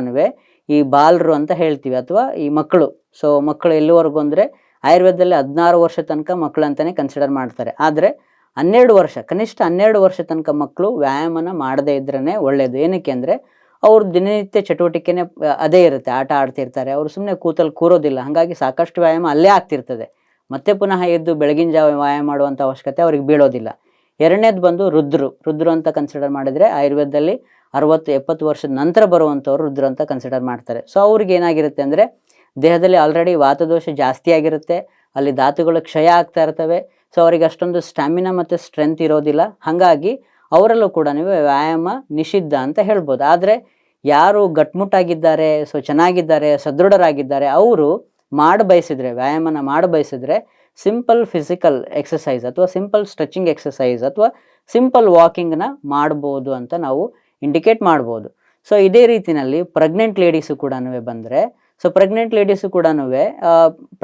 ಈ ಬಾಲರು ಅಂತ ಹೇಳ್ತೀವಿ ಅಥವಾ ಈ ಮಕ್ಕಳು. ಸೊ ಮಕ್ಕಳು ಎಲ್ಲಿವರೆಗೂ ಅಂದರೆ ಆಯುರ್ವೇದದಲ್ಲಿ 16 ವರ್ಷ ತನಕ ಮಕ್ಕಳು ಅಂತಲೇ ಕನ್ಸಿಡರ್ ಮಾಡ್ತಾರೆ. ಆದರೆ 12 ವರ್ಷ, ಕನಿಷ್ಠ 12 ವರ್ಷ ತನಕ ಮಕ್ಕಳು ವ್ಯಾಯಾಮನ ಮಾಡದೇ ಇದ್ರೇ ಒಳ್ಳೆಯದು. ಏನಕ್ಕೆ ಅಂದರೆ ಅವ್ರ ದಿನನಿತ್ಯ ಚಟುವಟಿಕೆನೇ ಅದೇ ಇರುತ್ತೆ, ಆಟ ಆಡ್ತಿರ್ತಾರೆ, ಅವರು ಸುಮ್ಮನೆ ಕೂರೋದಿಲ್ಲ. ಹಾಗಾಗಿ ಸಾಕಷ್ಟು ವ್ಯಾಯಾಮ ಅಲ್ಲೇ ಆಗ್ತಿರ್ತದೆ. ಮತ್ತೆ ಪುನಃ ಎದ್ದು ಬೆಳಗಿನ ಜಾವ ವ್ಯಾಯಾಮ ಮಾಡುವಂಥ ಅವಶ್ಯಕತೆ ಅವ್ರಿಗೆ ಬೀಳೋದಿಲ್ಲ. 2ನೇದು ಬಂದು ರುದ್ರು ಅಂತ ಕನ್ಸಿಡರ್ ಮಾಡಿದರೆ ಆಯುರ್ವೇದದಲ್ಲಿ 60-70 ವರ್ಷದ ನಂತರ ಬರುವಂಥವ್ರು ರುದ್ರು ಅಂತ ಕನ್ಸಿಡರ್ ಮಾಡ್ತಾರೆ. ಸೊ ಅವ್ರಿಗೆ ಏನಾಗಿರುತ್ತೆ ಅಂದರೆ ದೇಹದಲ್ಲಿ ಆಲ್ರೆಡಿ ವಾತದೋಷ ಜಾಸ್ತಿ ಆಗಿರುತ್ತೆ, ಅಲ್ಲಿ ಧಾತುಗಳು ಕ್ಷಯ ಆಗ್ತಾ ಇರ್ತವೆ. ಸೊ ಅವರಿಗೆ ಅಷ್ಟೊಂದು ಸ್ಟ್ಯಾಮಿನಾ ಮತ್ತು ಸ್ಟ್ರೆಂತ್ ಇರೋದಿಲ್ಲ. ಹಾಗಾಗಿ ಅವರಲ್ಲೂ ಕೂಡ ವ್ಯಾಯಾಮ ನಿಷಿದ್ಧ ಅಂತ ಹೇಳ್ಬೋದು. ಆದರೆ ಯಾರು ಗಟ್ಮುಟ್ಟಾಗಿದ್ದಾರೆ, ಸೊ ಚೆನ್ನಾಗಿದ್ದಾರೆ, ಸದೃಢರಾಗಿದ್ದಾರೆ, ಅವರು ವ್ಯಾಯಾಮನ ಮಾಡಬಯಸಿದ್ರೆ ಸಿಂಪಲ್ ಫಿಸಿಕಲ್ ಎಕ್ಸಸೈಸ್ ಅಥವಾ ಸಿಂಪಲ್ ಸ್ಟ್ರೆಚಿಂಗ್ ಎಕ್ಸಸೈಸ್ ಅಥವಾ ಸಿಂಪಲ್ ವಾಕಿಂಗ್ನ ಮಾಡ್ಬೋದು ಅಂತ ನಾವು ಇಂಡಿಕೇಟ್ ಮಾಡ್ಬೋದು. ಸೊ ಇದೇ ರೀತಿಯಲ್ಲಿ ಪ್ರೆಗ್ನೆಂಟ್ ಲೇಡೀಸು ಕೂಡ ಬಂದರೆ, ಸೊ ಪ್ರೆಗ್ನೆಂಟ್ ಲೇಡೀಸು ಕೂಡ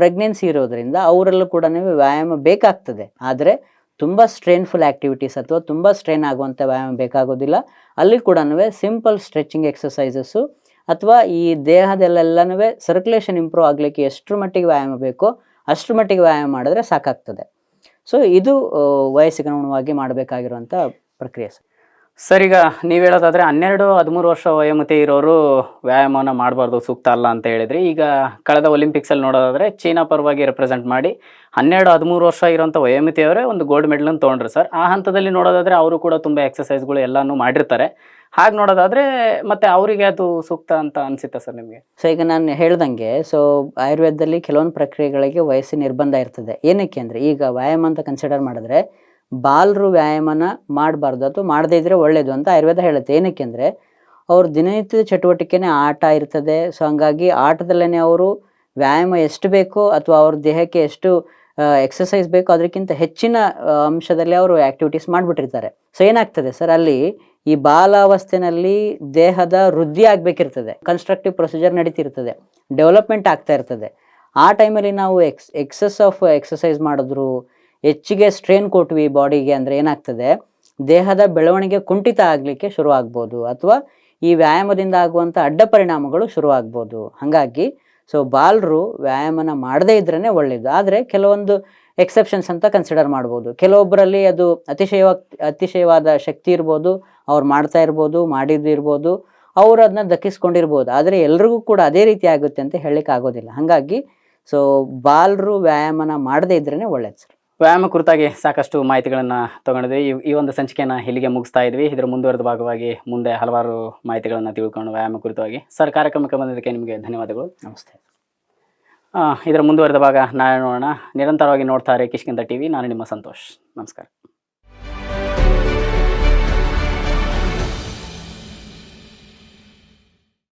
ಪ್ರೆಗ್ನೆನ್ಸಿ ಇರೋದ್ರಿಂದ ಅವರಲ್ಲೂ ಕೂಡ ವ್ಯಾಯಾಮ ಬೇಕಾಗ್ತದೆ. ಆದರೆ ತುಂಬ ಸ್ಟ್ರೈನ್ಫುಲ್ ಆ್ಯಕ್ಟಿವಿಟೀಸ್ ಅಥವಾ ತುಂಬ ಸ್ಟ್ರೈನ್ ಆಗುವಂಥ ವ್ಯಾಯಾಮ ಬೇಕಾಗೋದಿಲ್ಲ. ಅಲ್ಲಿ ಕೂಡ ಸಿಂಪಲ್ ಸ್ಟ್ರೆಚಿಂಗ್ ಎಕ್ಸಸೈಸಸ್ಸು ಅಥವಾ ಈ ದೇಹದಲ್ಲೆಲ್ಲನೂ ಸರ್ಕ್ಯುಲೇಷನ್ ಇಂಪ್ರೂವ್ ಆಗಲಿಕ್ಕೆ ಎಷ್ಟರ ಮಟ್ಟಿಗೆ ವ್ಯಾಯಾಮ ಬೇಕೋ ಅಷ್ಟರ ಮಟ್ಟಿಗೆ ವ್ಯಾಯಾಮ ಮಾಡಿದ್ರೆ ಸಾಕಾಗ್ತದೆ. ಸೊ ಇದು ವಯಸ್ಸಿಗನುಗುಣವಾಗಿ ಮಾಡಬೇಕಾಗಿರುವಂಥ ಪ್ರಕ್ರಿಯೆ ಸರ್. ಸರ್, ಈಗ ನೀವು ಹೇಳೋದಾದರೆ 12-13 ವರ್ಷ ವಯೋಮಿತಿ ಇರೋರು ವ್ಯಾಯಾಮವನ್ನು ಮಾಡಬಾರ್ದು, ಸೂಕ್ತ ಅಲ್ಲ ಅಂತ ಹೇಳಿದ್ರಿ. ಈಗ ಕಳೆದ ಒಲಿಂಪಿಕ್ಸಲ್ಲಿ ನೋಡೋದಾದರೆ ಚೀನಾ ಪರವಾಗಿ ರೆಪ್ರೆಸೆಂಟ್ ಮಾಡಿ 12-13 ವರ್ಷ ಇರೋಂಥ ವಯೋಮಿತಿಯವರೇ ಒಂದು ಗೋಲ್ಡ್ ಮೆಡಲನ್ನು ತೊಗೊಂಡ್ರು ಸರ್. ಆ ಹಂತದಲ್ಲಿ ನೋಡೋದಾದರೆ ಅವರು ಕೂಡ ತುಂಬ ಎಕ್ಸಸೈಸ್ಗಳು ಎಲ್ಲನೂ ಮಾಡಿರ್ತಾರೆ. ಹಾಗೆ ನೋಡೋದಾದರೆ ಮತ್ತೆ ಅವರಿಗೆ ಅದು ಸೂಕ್ತ ಅಂತ ಅನಿಸುತ್ತಾ ಸರ್ ನಿಮಗೆ? ಸೊ ಈಗ ನಾನು ಹೇಳ್ದಂಗೆ, ಸೊ ಆಯುರ್ವೇದದಲ್ಲಿ ಕೆಲವೊಂದು ಪ್ರಕ್ರಿಯೆಗಳಿಗೆ ವಯಸ್ಸಿನ ನಿರ್ಬಂಧ ಇರ್ತದೆ. ಏನಕ್ಕೆ ಅಂದರೆ ಈಗ ವ್ಯಾಯಾಮ ಅಂತ ಕನ್ಸಿಡರ್ ಮಾಡಿದ್ರೆ ಬಾಲರು ವ್ಯಾಯಾಮನ ಮಾಡಬಾರ್ದು ಅಥವಾ ಮಾಡದೇ ಇದ್ರೆ ಒಳ್ಳೆಯದು ಅಂತ ಆಯುರ್ವೇದ ಹೇಳುತ್ತೆ. ಏನಕ್ಕೆ ಅಂದರೆ ಅವ್ರ ದಿನನಿತ್ಯದ ಚಟುವಟಿಕೆನೇ ಆಟ ಇರ್ತದೆ. ಸೊ ಹಂಗಾಗಿ ಆಟದಲ್ಲೇ ಅವರು ವ್ಯಾಯಾಮ ಎಷ್ಟು ಬೇಕೋ ಅಥವಾ ಅವ್ರ ದೇಹಕ್ಕೆ ಎಷ್ಟು ಎಕ್ಸಸೈಸ್ ಬೇಕೋ ಅದಕ್ಕಿಂತ ಹೆಚ್ಚಿನ ಅಂಶದಲ್ಲಿ ಅವರು ಆ್ಯಕ್ಟಿವಿಟೀಸ್ ಮಾಡಿಬಿಟ್ಟಿರ್ತಾರೆ. ಸೊ ಏನಾಗ್ತದೆ ಸರ್, ಅಲ್ಲಿ ಈ ಬಾಲಾವಸ್ಥೆನಲ್ಲಿ ದೇಹದ ವೃದ್ಧಿ ಆಗಬೇಕಿರ್ತದೆ, ಕನ್ಸ್ಟ್ರಕ್ಟಿವ್ ಪ್ರೊಸೀಜರ್ ನಡೀತಿರ್ತದೆ, ಡೆವಲಪ್ಮೆಂಟ್ ಆಗ್ತಾ ಇರ್ತದೆ. ಆ ಟೈಮಲ್ಲಿ ನಾವು ಎಕ್ಸಸ್ ಆಫ್ ಎಕ್ಸಸೈಸ್ ಮಾಡಿದ್ರು, ಹೆಚ್ಚಿಗೆ ಸ್ಟ್ರೇನ್ ಕೊಟ್ವಿ ಬಾಡಿಗೆ ಅಂದರೆ ಏನಾಗ್ತದೆ, ದೇಹದ ಬೆಳವಣಿಗೆ ಕುಂಠಿತ ಆಗಲಿಕ್ಕೆ ಶುರು ಆಗ್ಬೋದು ಅಥವಾ ಈ ವ್ಯಾಯಾಮದಿಂದ ಆಗುವಂಥ ಅಡ್ಡ ಪರಿಣಾಮಗಳು ಶುರು ಆಗ್ಬೋದು. ಹಾಗಾಗಿ ಸೊ ಬಾಲರು ವ್ಯಾಯಾಮನ ಮಾಡದೇ ಇದ್ರೇ ಒಳ್ಳೆಯದು. ಆದರೆ ಕೆಲವೊಂದು ಎಕ್ಸೆಪ್ಷನ್ಸ್ ಅಂತ ಕನ್ಸಿಡರ್ ಮಾಡ್ಬೋದು. ಕೆಲವೊಬ್ಬರಲ್ಲಿ ಅದು ಅತಿಶಯವಾದ ಶಕ್ತಿ ಇರ್ಬೋದು, ಅವ್ರು ಮಾಡ್ತಾ ಇರ್ಬೋದು, ಮಾಡಿದ್ದಿರ್ಬೋದು, ಅವರು ಅದನ್ನ ದಕ್ಕಿಸ್ಕೊಂಡಿರ್ಬೋದು. ಆದರೆ ಎಲ್ರಿಗೂ ಕೂಡ ಅದೇ ರೀತಿ ಆಗುತ್ತೆ ಅಂತ ಹೇಳಲಿಕ್ಕೆ ಆಗೋದಿಲ್ಲ. ಹಾಗಾಗಿ ಸೊ ಬಾಲರು ವ್ಯಾಯಾಮನ ಮಾಡದೇ ಇದ್ರೇ ಒಳ್ಳೇದು ಸರ್. ವ್ಯಾಯಾಮ ಕುರಿತಾಗಿ ಸಾಕಷ್ಟು ಮಾಹಿತಿಗಳನ್ನು ತೊಗೊಂಡಿದ್ವಿ. ಈ ಒಂದು ಸಂಚಿಕೆಯನ್ನು ಇಲ್ಲಿಗೆ ಮುಗಿಸ್ತಾ ಇದ್ವಿ. ಇದರ ಮುಂದುವರೆದ ಭಾಗವಾಗಿ ಮುಂದೆ ಹಲವಾರು ಮಾಹಿತಿಗಳನ್ನು ತಿಳ್ಕೊಂಡು ವ್ಯಾಯಾಮ ಕುರಿತಾಗಿ ಸರ್ ಕಾರ್ಯಕ್ರಮಕ್ಕೆ ಬಂದಿದ್ದಕ್ಕೆ ನಿಮಗೆ ಧನ್ಯವಾದಗಳು. ನಮಸ್ತೆ. ಇದರ ಮುಂದುವರೆದ ಭಾಗ ನಾಳೆ ನೋಡೋಣ. ನಿರಂತರವಾಗಿ ನೋಡ್ತಾರೆ ಕಿಷ್ಕಿಂಧ ಟಿವಿ. ನಾನು ನಿಮ್ಮ ಸಂತೋಷ್. ನಮಸ್ಕಾರ.